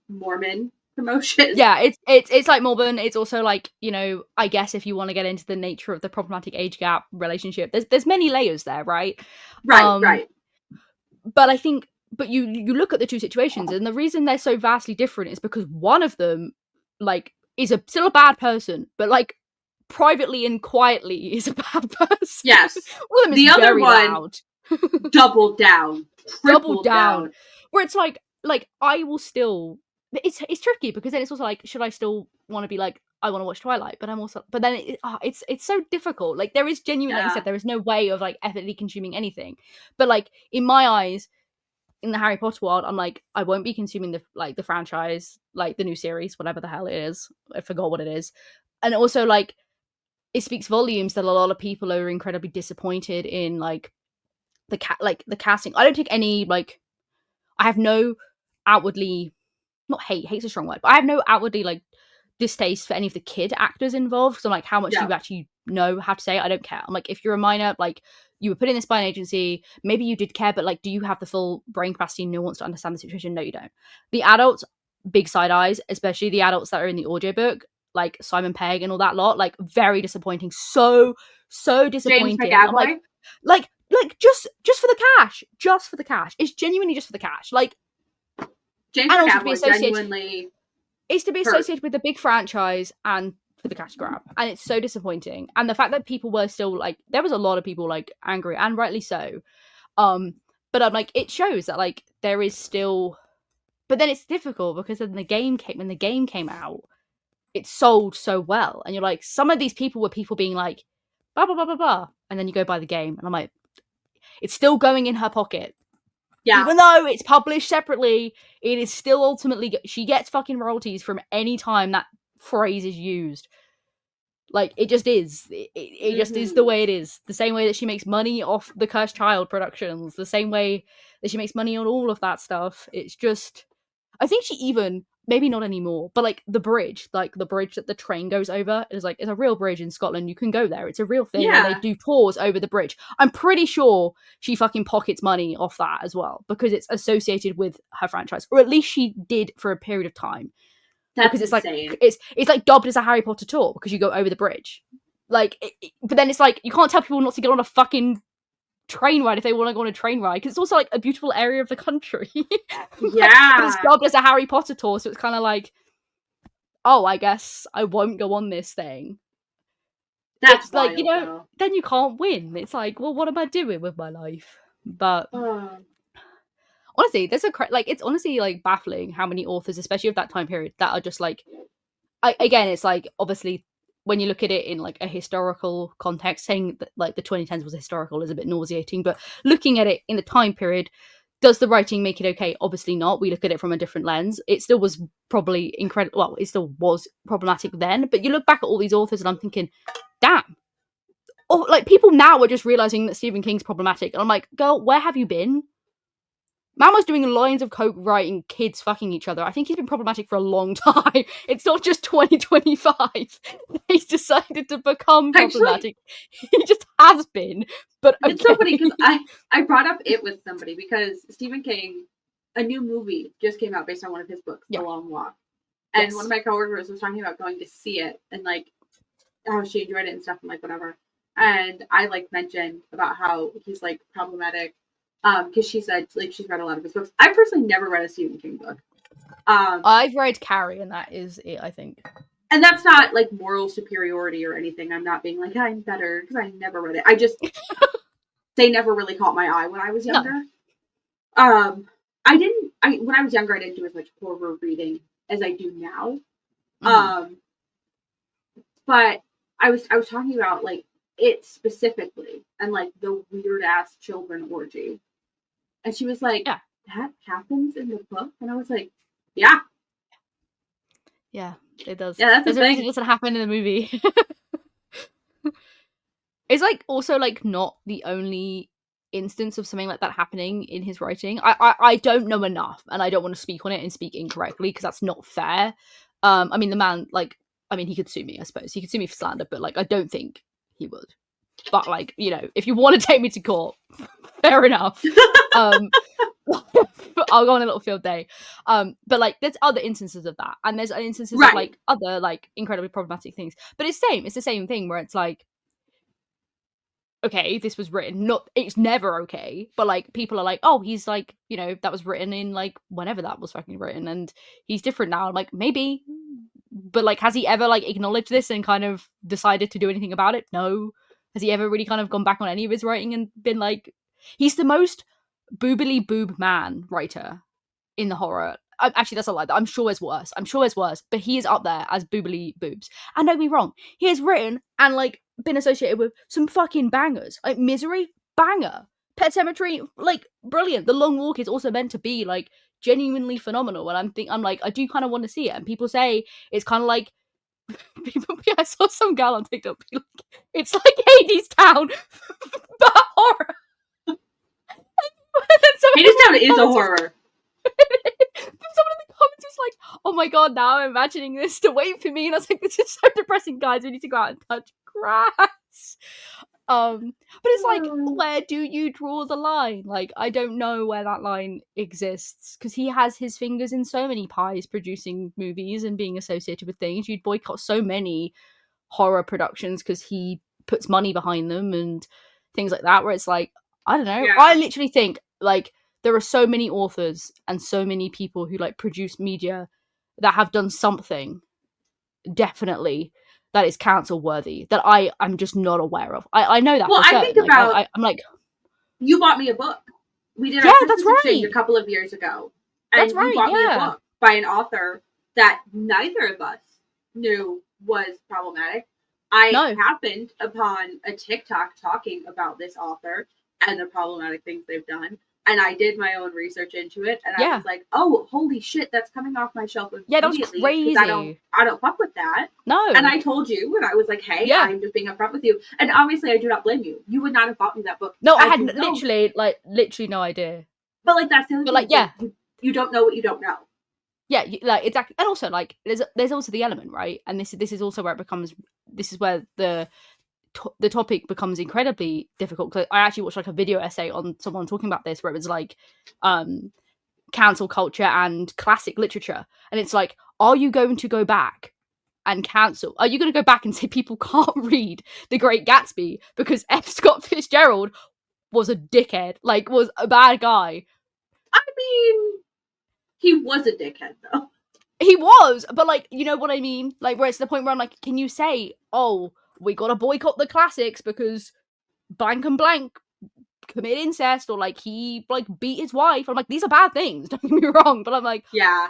Mormon promotion. Yeah, it's like Melbourne. It's also like, you know, I guess if you want to get into the nature of the problematic age gap relationship, there's many layers there, right? Right. But I think, but you look at the two situations, and the reason they're so vastly different is because one of them, like, is still a bad person, but like privately and quietly is a bad person. Yes. One of them is the other very one loud. doubled down. Doubled down. Where it's like I will still. It's tricky because then it's also like, should I still want to be like, I want to watch Twilight, but I'm also, but then it's so difficult. Like, there is genuine, like you said, there is no way of like ethically consuming anything. But like, in my eyes, in the Harry Potter world, I'm like, I won't be consuming the franchise, like the new series, whatever the hell it is. I forgot what it is. And also, like, it speaks volumes that a lot of people are incredibly disappointed in like the casting. I don't take any, like, I have no outwardly, not hate's a strong word, but I have no outwardly like distaste for any of the kid actors involved, because I'm like, how much do you actually know how to say it? I don't care. I'm like, if you're a minor, like, you were put in this by an agency, maybe you did care, but like, do you have the full brain capacity and nuance to understand the situation? No, you don't. The adults, big side eyes, especially the adults that are in the audiobook, like Simon Pegg and all that lot, like, very disappointing. So disappointing. James McAvoy? I'm like just for the cash. Just for the cash. It's genuinely just for the cash. Like, James McAvoy genuinely is to be associated with the big franchise and for the cash grab, and it's so disappointing. And the fact that people were still like, there was a lot of people like angry, and rightly so. But I'm like, it shows that like there is still, but then it's difficult because then when the game came out, it sold so well, and you're like, some of these people were people being like, blah blah blah blah blah, and then you go buy the game, and I'm like, it's still going in her pocket. Yeah. Even though it's published separately, it is still ultimately, she gets fucking royalties from any time that phrase is used. Like, it just is. It just is the way it is. The same way that she makes money off the Cursed Child productions. The same way that she makes money on all of that stuff. It's just, I think she even, maybe not anymore, but like the bridge that the train goes over is like, it's a real bridge in Scotland. You can go there. It's a real thing. Yeah. And they do tours over the bridge. I'm pretty sure she fucking pockets money off that as well, because it's associated with her franchise, or at least she did for a period of time. That's because it's insane. Like it's like dubbed as a Harry Potter tour because you go over the bridge. Like, but then it's like, you can't tell people not to get on a fucking train ride if they want to go on a train ride, because it's also like a beautiful area of the country. Yeah. But it's dubbed as a Harry Potter tour, so it's kind of like, oh, I guess I won't go on this thing. That's it's like, wild, you know, though. Then you can't win. It's like, well, what am I doing with my life? But honestly, there's it's honestly like baffling how many authors, especially of that time period, that are just like, again, it's like, obviously, when you look at it in like a historical context, saying that like the 2010s was historical is a bit nauseating, but looking at it in the time period, does the writing make it okay? Obviously not. We look at it from a different lens. It still was probably incredible. Well, it still was problematic then, but you look back at all these authors and I'm thinking, damn. Or like, people now are just realizing that Stephen King's problematic, and I'm like, girl, where have you been? Man was doing lines of coke writing kids fucking each other. I think he's been problematic for a long time. It's not just 2025. He's decided to become problematic. He just has been. But okay. It's so funny because I brought up it with somebody because Stephen King, a new movie just came out based on one of his books, The Long Walk. And one of my coworkers was talking about going to see it and like how she enjoyed it and stuff, and like whatever. And I like mentioned about how he's like problematic. Because she said like she's read a lot of his books. I personally never read a Stephen King book. I've read Carrie, and that is it, I think. And that's not like moral superiority or anything. I'm not being like, I'm better, because I never read it. I just they never really caught my eye when I was younger. No. When I was younger, I didn't do as much horror reading as I do now. Mm-hmm. But I was talking about like it specifically and like the weird ass children orgy. And she was like, that happens in the book? And I was like, yeah. Yeah, it does. Yeah, there's a reason it doesn't happen in the movie. It's like also like not the only instance of something like that happening in his writing. I don't know enough, and I don't want to speak on it and speak incorrectly because that's not fair. I mean, the man, like, I mean, he could sue me, I suppose. He could sue me for slander, but like, I don't think he would. But like, you know, if you want to take me to court, fair enough. I'll go on a little field day. But like there's other instances of that, and there's instances right. of like other like incredibly problematic things. But it's the same thing where it's like, okay, this was written, it's never okay, but like people are like, oh, he's like, you know, that was written in like whenever that was fucking written, and he's different now. I'm like, maybe, but like, has he ever like acknowledged this and kind of decided to do anything about it? No. Has he ever really kind of gone back on any of his writing and been like, he's the most boobily boob man writer in the horror. Actually, that's a lie. I'm sure there's worse. But he is up there as boobily boobs. And don't be wrong, he has written and like been associated with some fucking bangers. Like Misery, banger. Pet Sematary, like brilliant. The Long Walk is also meant to be like genuinely phenomenal. And I'm like, I do kind of want to see it. And people say it's kind of like I saw some girl on TikTok be like, it's like Hades Town, but horror. Hades Town is a horror. Someone in the comments was like, oh my god, now I'm imagining this to wait for me. And I was like, this is so depressing, guys. We need to go out and touch grass. But it's like, where do you draw the line? Like, I don't know where that line exists, because he has his fingers in so many pies producing movies and being associated with things. You'd boycott so many horror productions because he puts money behind them and things like that, where it's like, I don't know. Yeah. I literally think like there are so many authors and so many people who like produce media that have done something definitely that is cancel worthy that I'm just not aware of. I know that. Well, for I certain. think about. I'm like, you bought me a book. We did our Christmas exchange a couple of years ago, and you bought me a book by an author that neither of us knew was problematic. I happened upon a TikTok talking about this author and the problematic things they've done. And I did my own research into it, and I was like, "Oh, holy shit, that's coming off my shelf immediately." Yeah, that was crazy. I don't fuck with that. No. And I told you, and I was like, "Hey, I'm just being upfront with you." And obviously, I do not blame you. You would not have bought me that book. No, I had literally no idea. But like that's the other thing. Like, yeah, you don't know what you don't know. Yeah, like exactly, and also like there's also the element, right? And this is also where it becomes. This is where the topic becomes incredibly difficult, because I actually watched like a video essay on someone talking about this where it was like cancel culture and classic literature, and it's like, are you going to go back and cancel? Are you going to go back and say people can't read The Great Gatsby because F. Scott Fitzgerald was a dickhead, like was a bad guy? I mean, he was a dickhead though. He was, but like, you know what I mean? Like, where it's the point where I'm like, can you say, oh, we gotta boycott the classics because blank and blank commit incest, or like he like beat his wife? I'm like, these are bad things, don't get me wrong, but I'm like, yeah,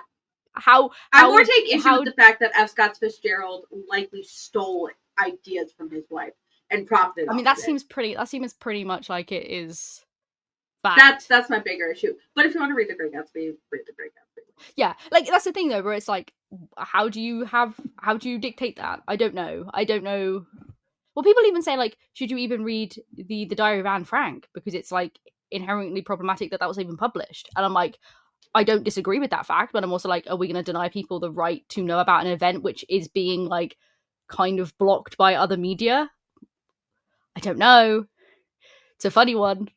how I more take issue with the fact that F. Scott Fitzgerald likely stole ideas from his wife and profited. I mean, that seems pretty much like it is fact. That's my bigger issue. But if you want to read The Great Gatsby, read The Great Gatsby. Yeah, like that's the thing though, where it's like, how do you dictate that? I don't know. Well, people even say like, should you even read the Diary of Anne Frank, because it's like inherently problematic that was even published? And I'm like, I don't disagree with that fact, but I'm also like, are we going to deny people the right to know about an event which is being like kind of blocked by other media? I don't know. It's a funny one.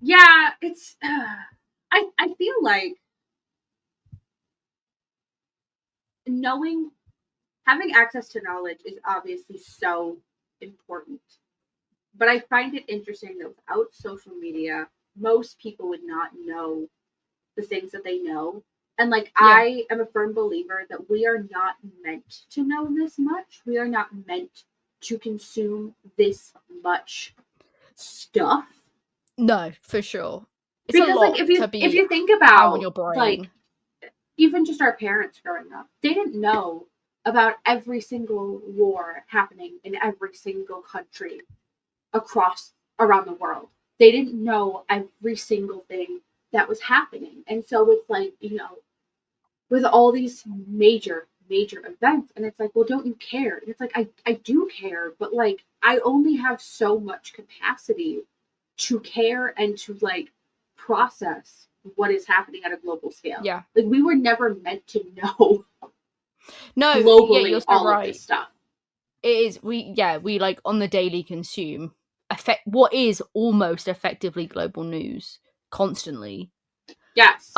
Yeah, it's. I feel like having access to knowledge is obviously so important. But I find it interesting that without social media, most people would not know the things that they know. And like, I am a firm believer that we are not meant to know this much. We are not meant to consume this much stuff. No, for sure. It's because like if you think about your brain, like even just our parents growing up, they didn't know about every single war happening in every single country around the world. They didn't know every single thing that was happening. And so it's like, you know, with all these major events, and it's like, well, don't you care? And it's like, I do care, but like, I only have so much capacity to care and to like process what is happening at a global scale. Yeah. Like, we were never meant to know globally you're so all right. of this stuff. It is, we like on the daily consume what is almost effectively global news constantly. Yes.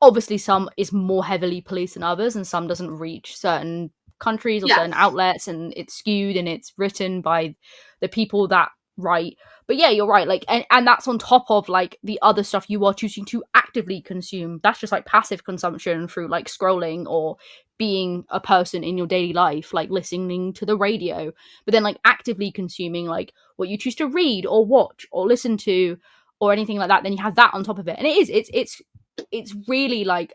Obviously some is more heavily policed than others, and some doesn't reach certain countries or certain outlets, and it's skewed and it's written by the people that write. But yeah, you're right, like, and that's on top of like the other stuff you are choosing to actively consume. That's just like passive consumption through like scrolling or being a person in your daily life, like listening to the radio. But then like actively consuming like what you choose to read or watch or listen to or anything like that, then you have that on top of it. And it's really like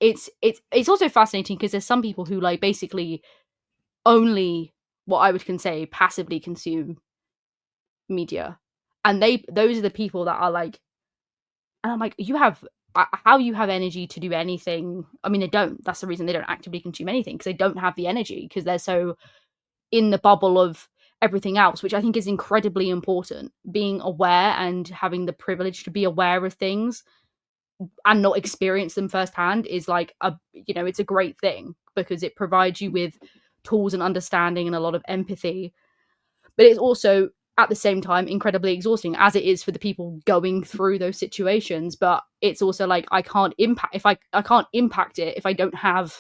it's also fascinating because there's some people who like basically only what I would say passively consume media, and those are the people that are like, and I'm like, you have how you have energy to do anything. I mean, they don't. That's the reason they don't actively consume anything, because they don't have the energy, because they're so in the bubble of everything else, which I think is incredibly important. Being aware and having the privilege to be aware of things and not experience them firsthand is like it's a great thing, because it provides you with tools and understanding and a lot of empathy. But it's also at the same time incredibly exhausting, as it is for the people going through those situations. But it's also like I can't impact it if I don't have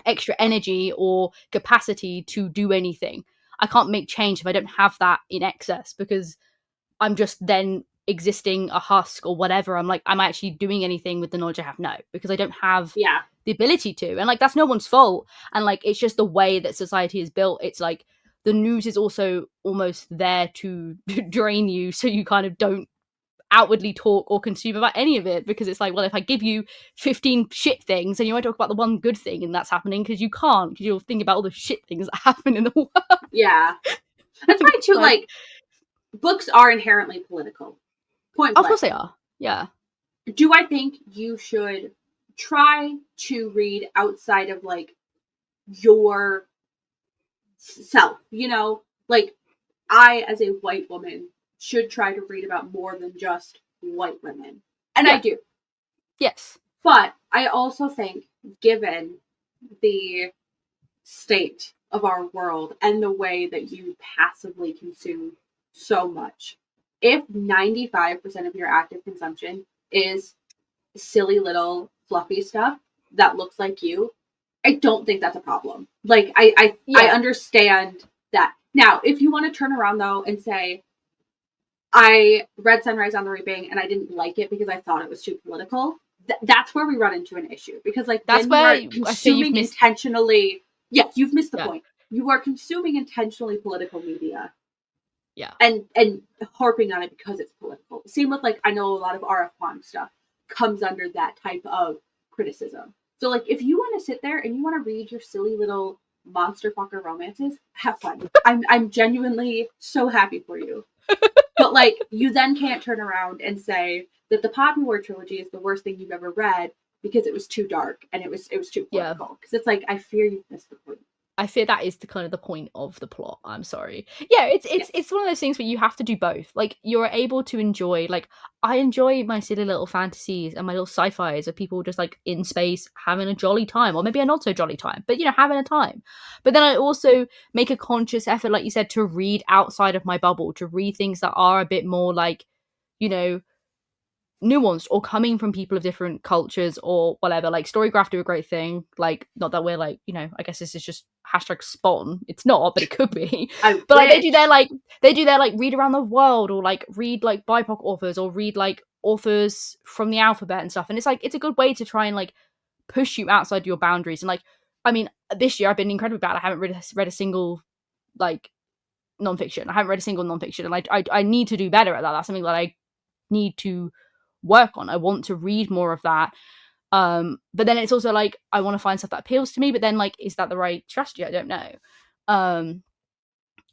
extra energy or capacity to do anything. I can't make change if I don't have that in excess, because I'm just then existing a husk or whatever. I'm actually doing anything with the knowledge I have? No, because I don't have the ability to. And like, that's no one's fault. And like, it's just the way that society is built. It's like the news is also almost there to drain you, so you kind of don't outwardly talk or consume about any of it, because it's like, well, if I give you 15 shit things, then you won't talk about the one good thing, and that's happening because you can't, because you'll think about all the shit things that happen in the world. Yeah, that's right too. Like, books are inherently political. Point blank. Of course they are. Yeah. Do I think you should try to read outside of like your self? Like, I, as a white woman, should try to read about more than just white women. And I do. Yes. But I also think, given the state of our world and the way that you passively consume so much, if 95% of your active consumption is silly little fluffy stuff that looks like you, I don't think that's a problem. Like, I understand that. Now, if you want to turn around though and say, I read Sunrise on the Reaping and I didn't like it because I thought it was too political, that's where we run into an issue. Because like, that's where you are consuming intentionally. Yes, you've missed the point. You are consuming intentionally political media. Yeah. And harping on it because it's political. Same with like, I know a lot of R.F. Kuang stuff comes under that type of criticism. So like, if you want to sit there and you want to read your silly little monster fucker romances, have fun. I'm genuinely so happy for you. But like, you then can't turn around and say that the Poppy War trilogy is the worst thing you've ever read because it was too dark and it was too political. Because it's like, I fear you've missed the point. I fear that is the point of the plot. I'm sorry. Yeah, it's one of those things where you have to do both. Like, you're able to enjoy, like, I enjoy my silly little fantasies and my little sci-fis of people just like in space having a jolly time, or maybe a not so jolly time, but having a time. But then I also make a conscious effort, like you said, to read outside of my bubble, to read things that are a bit more like, nuanced, or coming from people of different cultures or whatever. Like, Storygraph do a great thing. Like, not that we're like, I guess this is just #spawn. It's not, but it could be. But like, they do their like read around the world, or like read like BIPOC authors, or read like authors from the alphabet and stuff. And it's like, it's a good way to try and like push you outside your boundaries. And like, I mean, this year I've been incredibly bad. I haven't read a single like nonfiction. I haven't read a single nonfiction, and I need to do better at that. That's something that I need to work on. I want to read more of that. But then it's also like, I want to find stuff that appeals to me, but then like, is that the right strategy? I don't know.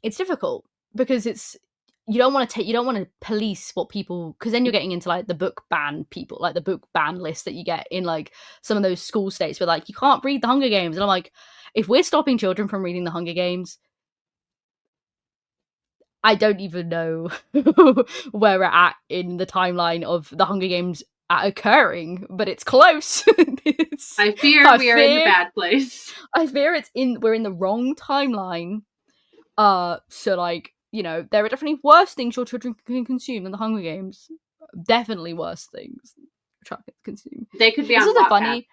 It's difficult, because you don't want to police what people, because then you're getting into like the book ban people, like the book ban list that you get in like some of those school states where like, you can't read the Hunger Games. And I'm like, if we're stopping children from reading the Hunger Games, I don't even know where we're at in the timeline of the Hunger Games occurring, but it's close. I fear we are in the bad place. I fear we're in the wrong timeline. So like, there are definitely worse things your children can consume than the Hunger Games. definitely worse things to consume. They could be on Wattpad. Funny.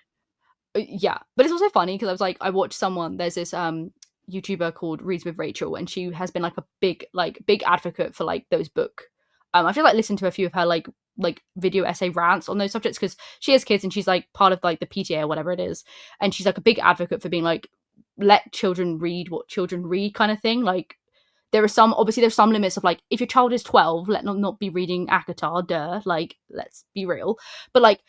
Yeah, but it's also funny because I was like, I watched someone. There's this YouTuber called Reads with Rachel, and she has been like a big advocate for like those book. I feel like listened to a few of her like video essay rants on those subjects because she has kids and she's like part of like the PTA or whatever it is, and she's like a big advocate for being like, let children read what children read kind of thing. Like there's some limits of like, if your child is 12, let not be reading ACOTAR, duh, like let's be real. But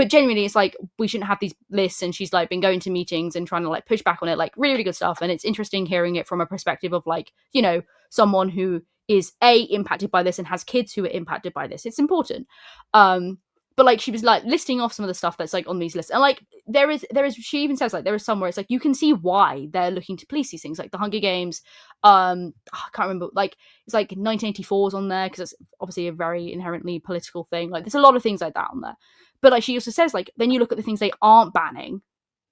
genuinely it's like we shouldn't have these lists, and she's like been going to meetings and trying to like push back on it, like really, really good stuff. And it's interesting hearing it from a perspective of like, you know, someone who is impacted by this and has kids who are impacted by this. It's important. But like she was like listing off some of the stuff that's like on these lists, and like there is she even says like there is somewhere it's like you can see why they're looking to police these things, like the Hunger Games. I can't remember, like it's like 1984 is on there because it's obviously a very inherently political thing. Like there's a lot of things like that on there. But like she also says like then you look at the things they aren't banning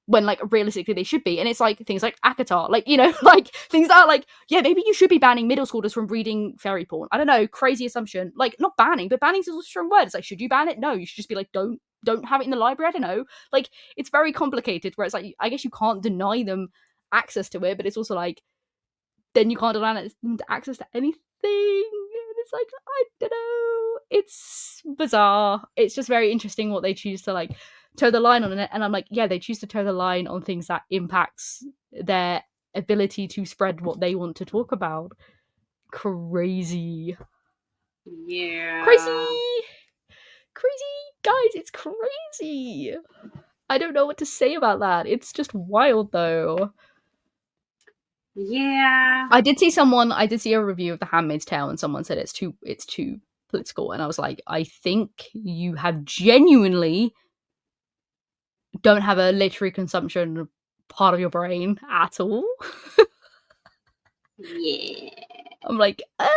when like realistically they should be, and it's like things like ACOTAR, like, you know, like things that are like, yeah, maybe you should be banning middle schoolers from reading fairy porn. I don't know, crazy assumption. Like not banning, but banning is a strong word. It's like, should you ban it? No, you should just be like, don't have it in the library. I don't know, like it's very complicated where it's like I guess you can't deny them access to it, but it's also like then you can't deny them access to anything. And it's like, I don't know, it's bizarre. It's just very interesting what they choose to like toe the line on it. And I'm like, yeah, they choose to toe the line on things that impacts their ability to spread what they want to talk about. Crazy. Yeah. Crazy, guys, it's crazy. I don't know what to say about that. It's just wild though. Yeah. I did see a review of The Handmaid's Tale, and someone said it's too political, and I was like, I think you have genuinely don't have a literary consumption part of your brain at all. Yeah. I'm like, I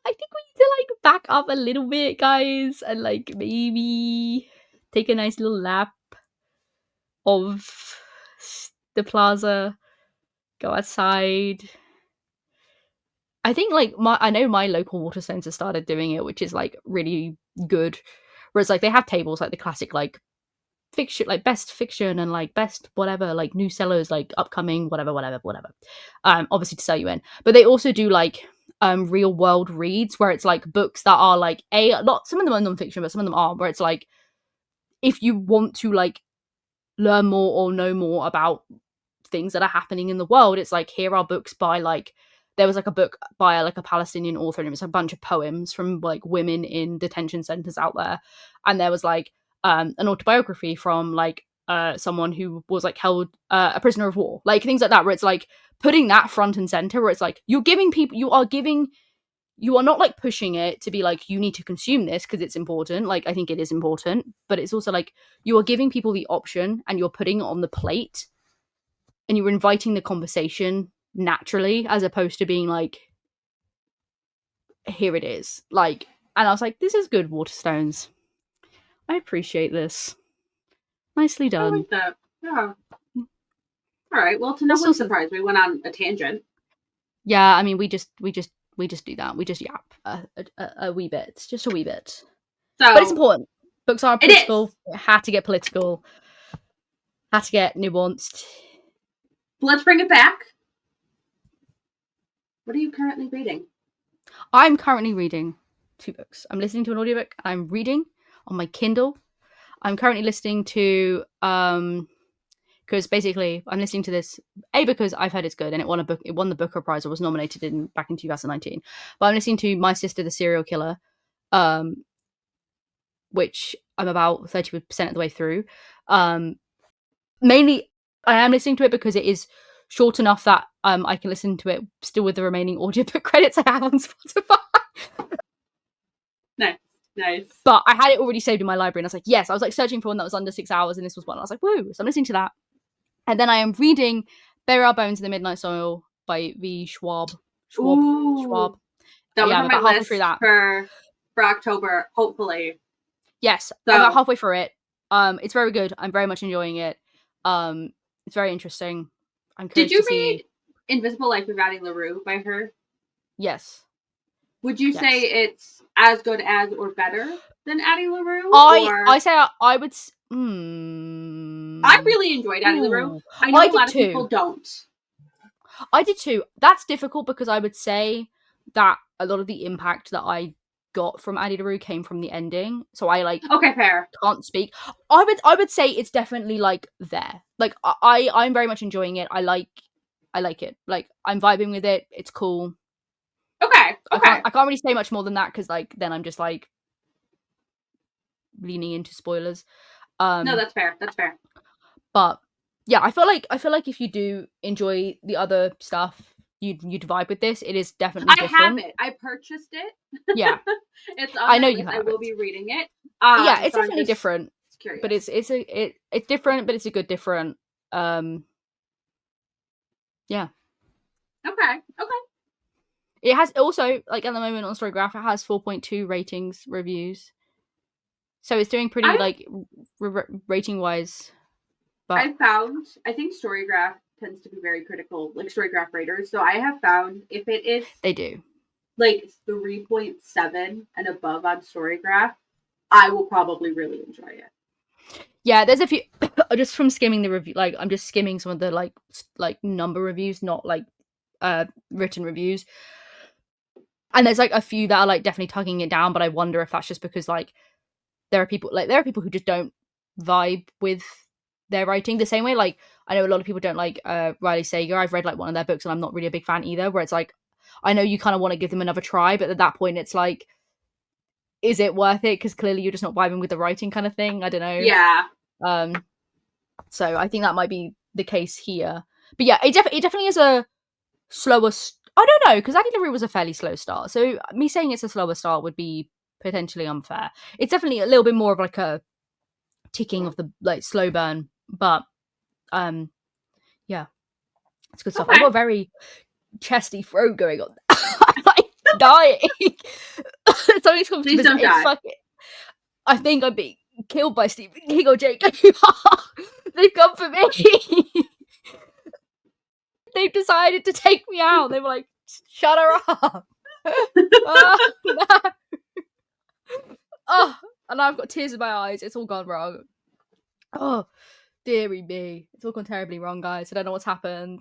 think we need to like back up a little bit, guys, and like maybe take a nice little lap of the plaza, go outside. I think like I know my local Waterstones have started doing it, which is like really good. Whereas like they have tables like the classic like fiction, like best fiction and like best whatever, like new sellers, like upcoming whatever. Obviously to sell you in, but they also do like real world reads where it's like books that are like some of them are non-fiction, but some of them are where it's like if you want to like learn more or know more about things that are happening in the world, it's like here are books by like there was like a book by like a Palestinian author, and it was a bunch of poems from like women in detention centers out there, and there was like an autobiography from like someone who was like held a prisoner of war, like things like that, where it's like putting that front and center, where it's like you are not like pushing it to be like you need to consume this because it's important. Like I think it is important, but it's also like you are giving people the option and you're putting it on the plate and you're inviting the conversation naturally, as opposed to being like, here it is. Like, and I was like, this is good, Waterstones. I appreciate this. Nicely done. I like that. Yeah. All right. Well, to no one's surprise, we went on a tangent. Yeah, I mean, we just do that. We just yap a wee bit, just a wee bit. So, but it's important. Books are political. It had to get political. Had to get nuanced. Let's bring it back. What are you currently reading? I'm currently reading 2 books. I'm listening to an audiobook. I'm reading on my Kindle. I'm currently listening to because basically I'm listening to this because I've heard it's good and it won the Booker Prize or was nominated back in 2019. But I'm listening to My Sister the Serial Killer, which I'm about 30% of the way through. Mainly I am listening to it because it is short enough that I can listen to it still with the remaining audiobook credits I have on Spotify. Nice. But I had it already saved in my library, and I was like, yes. I was like searching for one that was under 6 hours, and this was one. I was like, woo! So I'm listening to that, and then I am reading "Bury Our Bones in the Midnight Soil" by V. Schwab. Schwab. That was on my list for October, hopefully. Yes, so. I'm about halfway through it. It's very good. I'm very much enjoying it. It's very interesting. I'm curious Did you read Invisible Life of Addie LaRue by her? Yes. Would you say it's as good as or better than Addie LaRue? I say I would. I really enjoyed Addie LaRue. I know a lot of people don't. I did too. That's difficult because I would say that a lot of the impact that I got from Addie LaRue came from the ending. So I okay, fair. Can't speak. I would say it's definitely like there. Like I'm very much enjoying it. I like it. Like I'm vibing with it. It's cool. Okay. I can't really say much more than that because like then I'm just like leaning into spoilers. No, that's fair. That's fair. But yeah, I feel like if you do enjoy the other stuff, you'd vibe with this. It is definitely different. I have it. I purchased it. Yeah. It's on my list. I will be reading it. Yeah, it's definitely different. Curious. But it's different, but it's a good different. Yeah. Okay. It has also, like, at the moment on Storygraph, it has 4.2 ratings reviews. So it's doing pretty, rating wise. But I think Storygraph tends to be very critical, like Storygraph raters. So I have found if it is, they do, like 3.7 and above on Storygraph, I will probably really enjoy it. Yeah, there's a few, just from skimming the review, like, I'm just skimming some of the, like number reviews, not, like, written reviews. And there's, like, a few that are, like, definitely tugging it down, but I wonder if that's just because, like, there are people who just don't vibe with their writing the same way. Like, I know a lot of people don't like Riley Sager. I've read, like, one of their books and I'm not really a big fan either, where it's like, I know you kind of want to give them another try, but at that point it's like, is it worth it? Because clearly you're just not vibing with the writing kind of thing. I don't know. Yeah. So I think that might be the case here. But yeah, it definitely is a slower... I don't know, because Addie LaRue was a fairly slow start. So me saying it's a slower start would be potentially unfair. It's definitely a little bit more of like a ticking of the, like, slow burn. But yeah, it's good stuff. I've got a very chesty throat going on. I'm like dying. Something's come to me. It's fucking... I think I'm being killed by Stephen King or Jake. They've come for me. They've decided to take me out. They were like, shut her up. Oh, no. Oh, and I've got tears in my eyes. It's all gone wrong. Oh, dearie me. It's all gone terribly wrong, guys. I don't know what's happened.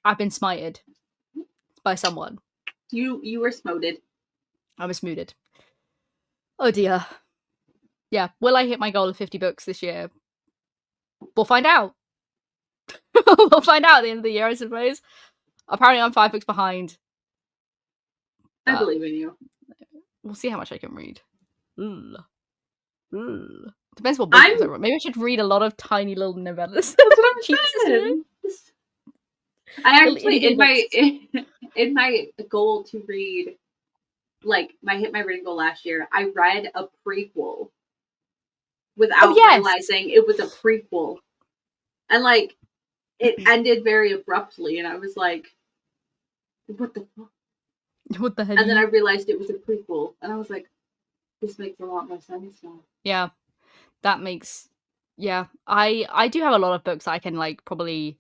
I've been smited by someone. You were smoted. I was smooted. Oh dear. Yeah, will I hit my goal of 50 books this year? We'll find out. We'll find out at the end of the year, I suppose. Apparently I'm 5 books behind. I believe in you. We'll see how much I can read. Depends what books I read. Maybe I should read a lot of tiny little novellas. That's what I'm saying. I actually, in my goal to read, like, hit my reading goal last year, I read a prequel without realizing it was a prequel. And, like, it ended very abruptly, and I was like, what the fuck? What the hell? And then I realized it was a prequel, and I was like, this makes a lot more sense now. Yeah, that makes... Yeah, I do have a lot of books I can, like, probably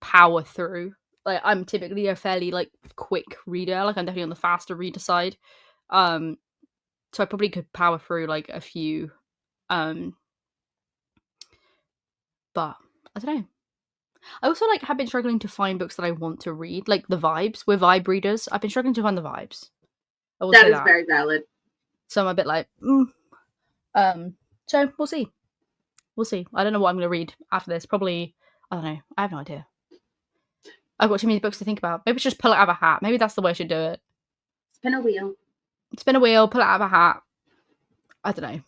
power through. Like, I'm typically a fairly, like, quick reader. Like, I'm definitely on the faster reader side. So I probably could power through, like, a few. But I don't know. I also, like, have been struggling to find books that I want to read. Like, the vibes. We're vibe readers. I've been struggling to find the vibes. That is very valid. So I'm a bit like, so we'll see. We'll see. I don't know what I'm going to read after this. Probably, I don't know. I have no idea. I've got too many books to think about. Maybe just pull it out of a hat. Maybe that's the way I should do it. Spin a wheel. Spin a wheel, pull it out of a hat. I don't know.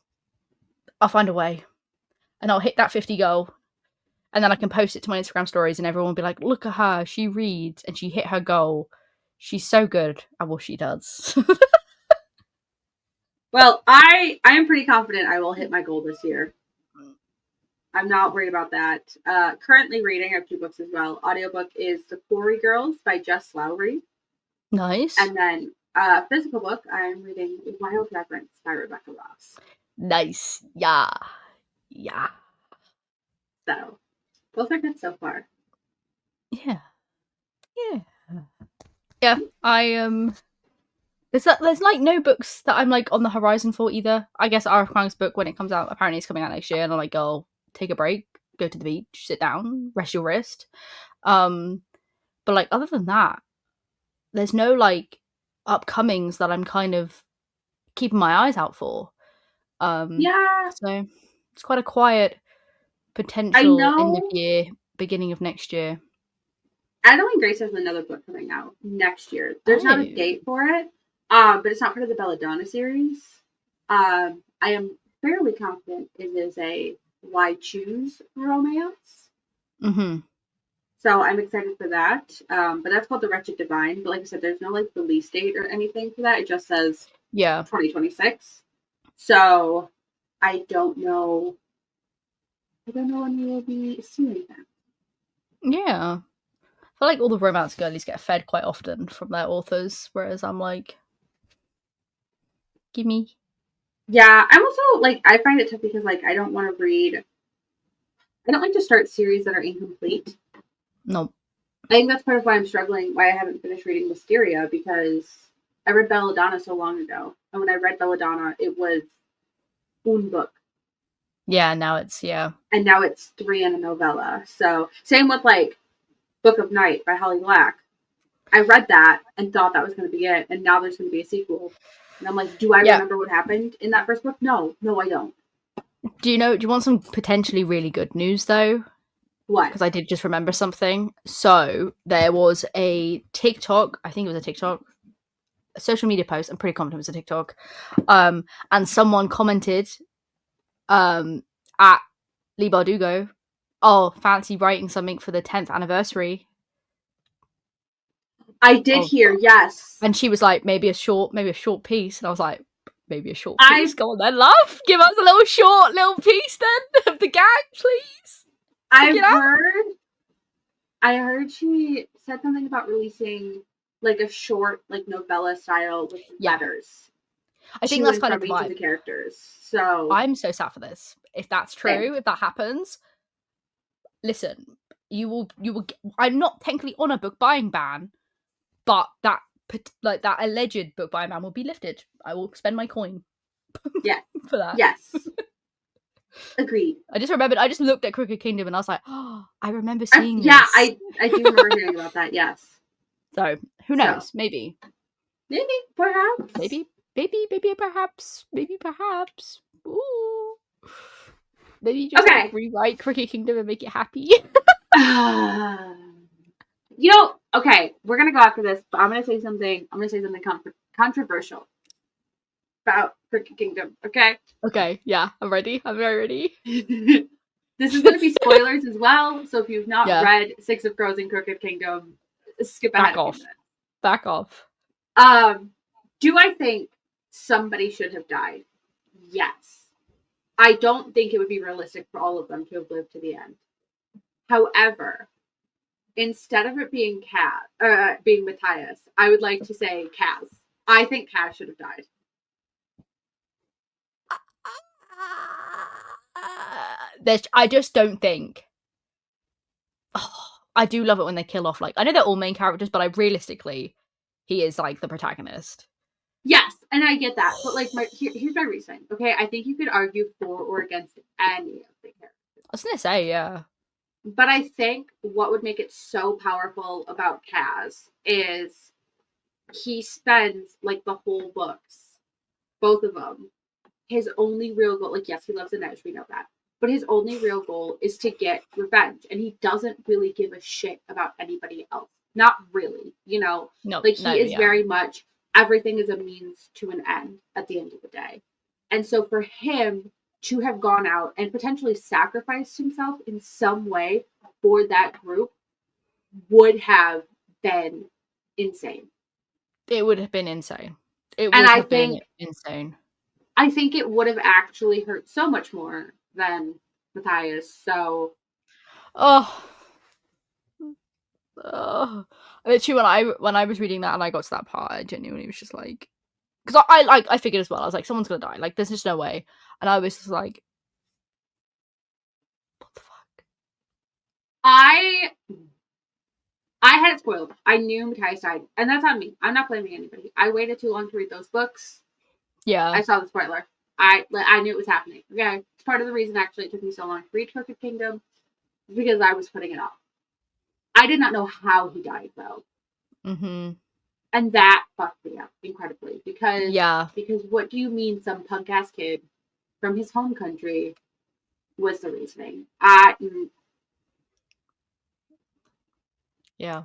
I'll find a way. And I'll hit that 50 goal. And then I can post it to my Instagram stories and everyone will be like, look at her. She reads and she hit her goal. She's so good at what she does. Well, I am pretty confident I will hit my goal this year. I'm not worried about that. Currently reading, I have 2 books as well. Audiobook is The Quarry Girls by Jess Lowry. Nice. And then physical book, I'm reading Wild Reverence by Rebecca Ross. Nice. Yeah. Yeah. So, both are good so far. Yeah. Yeah. Yeah. I there's like no books that I'm like on the horizon for either. I guess our Krang's book, when it comes out, apparently it's coming out next year, and I'm like, girl, take a break, go to the beach, sit down, rest your wrist. But like other than that, there's no like upcomings that I'm kind of keeping my eyes out for. Yeah. So it's quite a quiet I potential end of know. year, beginning of next year. Adeline Grace has another book coming out next year. There's not a date for it, but it's not part of the Belladonna series. I am fairly confident it is a Why Choose romance. Mm-hmm. So I'm excited for that. But that's called The Wretched Divine. But like I said, there's no like release date or anything for that. It just says 2026. So I don't know. I don't know when we will be seeing that. Yeah. I feel like all the romance girlies get fed quite often from their authors, whereas I'm like, gimme. Yeah, I'm also like I find it tough because like I don't want to read. I don't like to start series that are incomplete. No. I think that's part of why I'm struggling. Why I haven't finished reading Wisteria, because I read Belladonna so long ago, and when I read Belladonna, it was one book. Yeah, now it's and now it's 3 in a novella. So same with like Book of Night by Holly Black. I read that and thought that was going to be it, and now there's going to be a sequel. And I'm like, do I remember what happened in that first book? No, I don't. Do you want some potentially really good news though? What? Because I did just remember something. So there was a TikTok, I think it was a TikTok, a social media post. I'm pretty confident it was a TikTok. And someone commented at Lee Bardugo, oh, fancy writing something for the 10th anniversary. I did hear, yes. And she was like, maybe a short piece. And I was like, maybe a short piece? Go on then, love. Give us a little piece then of the gag, please. I heard she said something about releasing like a short, like novella style with letters. I think that's kind of each of the characters. So I'm so sad for this. If that's true, if that happens, listen, you will. I'm not technically on a book buying ban, but that alleged book buying ban will be lifted. I will spend my coin. Yeah. For that. Yes. Agreed. I just looked at Crooked Kingdom and I was like, oh, I remember seeing this. Yeah, I do remember hearing about that, yes. So, who knows? Maybe. Maybe, perhaps. Maybe, perhaps. Ooh. Maybe just rewrite Crooked Kingdom and make it happy. Okay, we're gonna go after this, but I'm gonna say something controversial about Crooked Kingdom, okay? Okay, yeah, I'm ready. I'm very ready. This is gonna be spoilers as well, so if you've not read Six of Crows and Crooked Kingdom, skip ahead. Back off. Do I think somebody should have died? Yes. I don't think it would be realistic for all of them to have lived to the end. However, instead of it being being Matthias, I would like to say Kaz. I think Kaz should have died. I just don't think. Oh, I do love it when they kill off, like, I know they're all main characters, but realistically, he is like the protagonist. Yes, and I get that, but like here's my reason. Okay, I think you could argue for or against any of the characters. I was gonna say, yeah. But I think what would make it so powerful about Kaz is he spends like the whole books, both of them, his only real goal, like, yes, he loves Inej, we know that, but his only real goal is to get revenge, and he doesn't really give a shit about anybody else. Not really, No, like, he is very much, everything is a means to an end at the end of the day. And so for him to have gone out and potentially sacrificed himself in some way for that group would have been insane. It would have been insane. It would have been insane. I think it would have actually hurt so much more than Matthias. So, literally, when I was reading that and I got to that part, I genuinely was just like, because I figured as well. I was like, someone's gonna die. Like, there's just no way. And I was just like, what the fuck? I had it spoiled. I knew Matthias died, and that's on me. I'm not blaming anybody. I waited too long to read those books. Yeah. I saw the spoiler. I knew it was happening. Okay, it's part of the reason actually it took me so long to read Crooked Kingdom, because I was putting it off. I did not know how he died though. Mm-hmm. And that fucked me up incredibly, because what do you mean some punk ass kid from his home country was the reasoning? Yeah.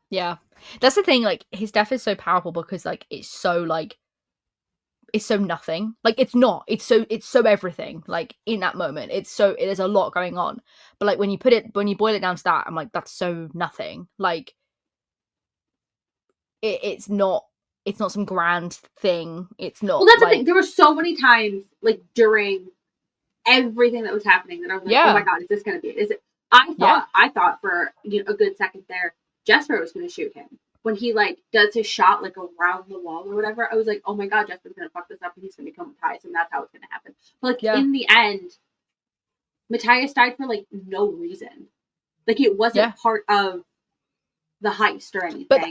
Yeah. That's the thing, like, his death is so powerful because, like, it's so nothing. Like, it's not. It's so everything. Like, in that moment, there's a lot going on. But, like, when you boil it down to that, I'm like, that's so nothing. Like, it's not some grand thing. It's not. Well, that's the thing. There were so many times, like, during everything that was happening, that I was like, oh my god, is this going to be it? Is it? I thought for a good second there, Jesper was going to shoot him. When he, like, does his shot, like, around the wall or whatever, I was like, oh my god, Jesper's going to fuck this up and he's going to become Matthias, and that's how it's going to happen. But, like, in the end, Matthias died for, like, no reason. Like, it wasn't part of the heist or anything. But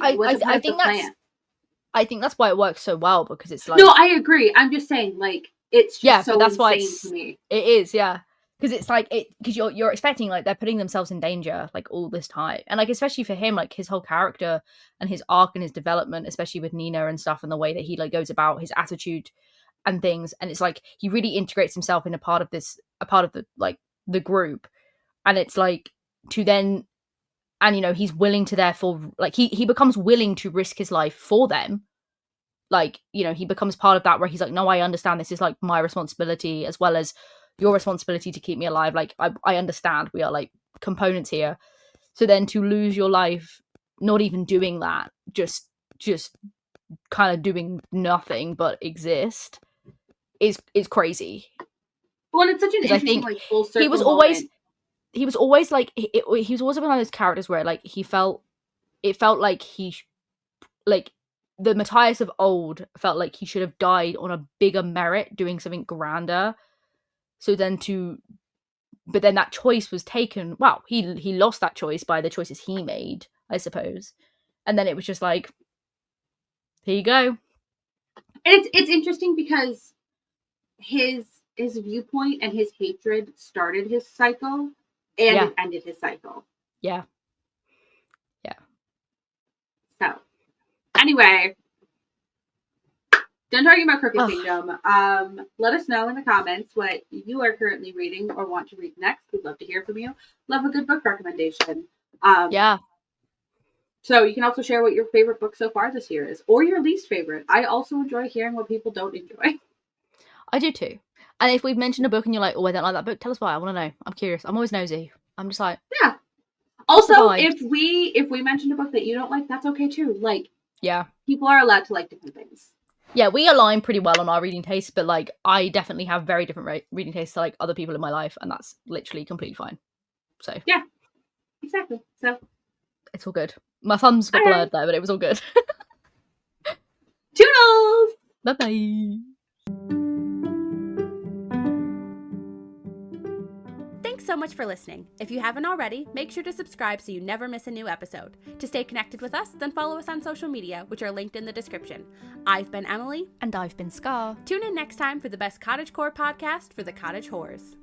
I think that's why it works so well, because it's like... No, I agree. I'm just saying, like, it's just so insane to me. It is, yeah. Because it's like, because you're expecting, like, they're putting themselves in danger, like, all this time. And, like, especially for him, like, his whole character and his arc and his development, especially with Nina and stuff, and the way that he, like, goes about his attitude and things. And it's like, he really integrates himself in a part of the, like, the group. And it's like, to then... And, he's willing to therefore... Like, he becomes willing to risk his life for them. Like, he becomes part of that, where he's like, no, I understand this is, like, my responsibility as well as your responsibility to keep me alive. Like, I understand we are, like, components here. So then to lose your life not even doing that, just kind of doing nothing but exist is crazy. Well, it's such an interesting, like, full circle he was always like he was always one of those characters where, like, it felt like like the Matthias of old felt like he should have died on a bigger merit, doing something grander. But then that choice was taken. Wow, he lost that choice by the choices he made, I suppose. And then it was just like, here you go. And it's interesting because his viewpoint and his hatred started his cycle, and it ended his cycle. Yeah. So, anyway, done talking about Crooked Kingdom. Let us know in the comments what you are currently reading or want to read next. We'd love to hear from you. Love a good book recommendation. So you can also share what your favorite book so far this year is, or your least favorite. I also enjoy hearing what people don't enjoy. I do too. And if we've mentioned a book and you're like, oh, I don't like that book, tell us why. I want to know. I'm curious. I'm always nosy. I'm just like, yeah. Also, if we mentioned a book that you don't like, that's okay too. Like, people are allowed to like different things. Yeah, we align pretty well on our reading tastes, but, like, I definitely have very different reading tastes to, like, other people in my life, and that's literally completely fine. So yeah, exactly. So it's all good. My thumbs got blurred there, but it was all good. Toodles! Bye-bye. Thanks so much for listening. If you haven't already, make sure to subscribe so you never miss a new episode. To stay connected with us, then follow us on social media, which are linked in the description. I've been Emily. And I've been Scar. Tune in next time for the best cottagecore podcast for the cottage whores.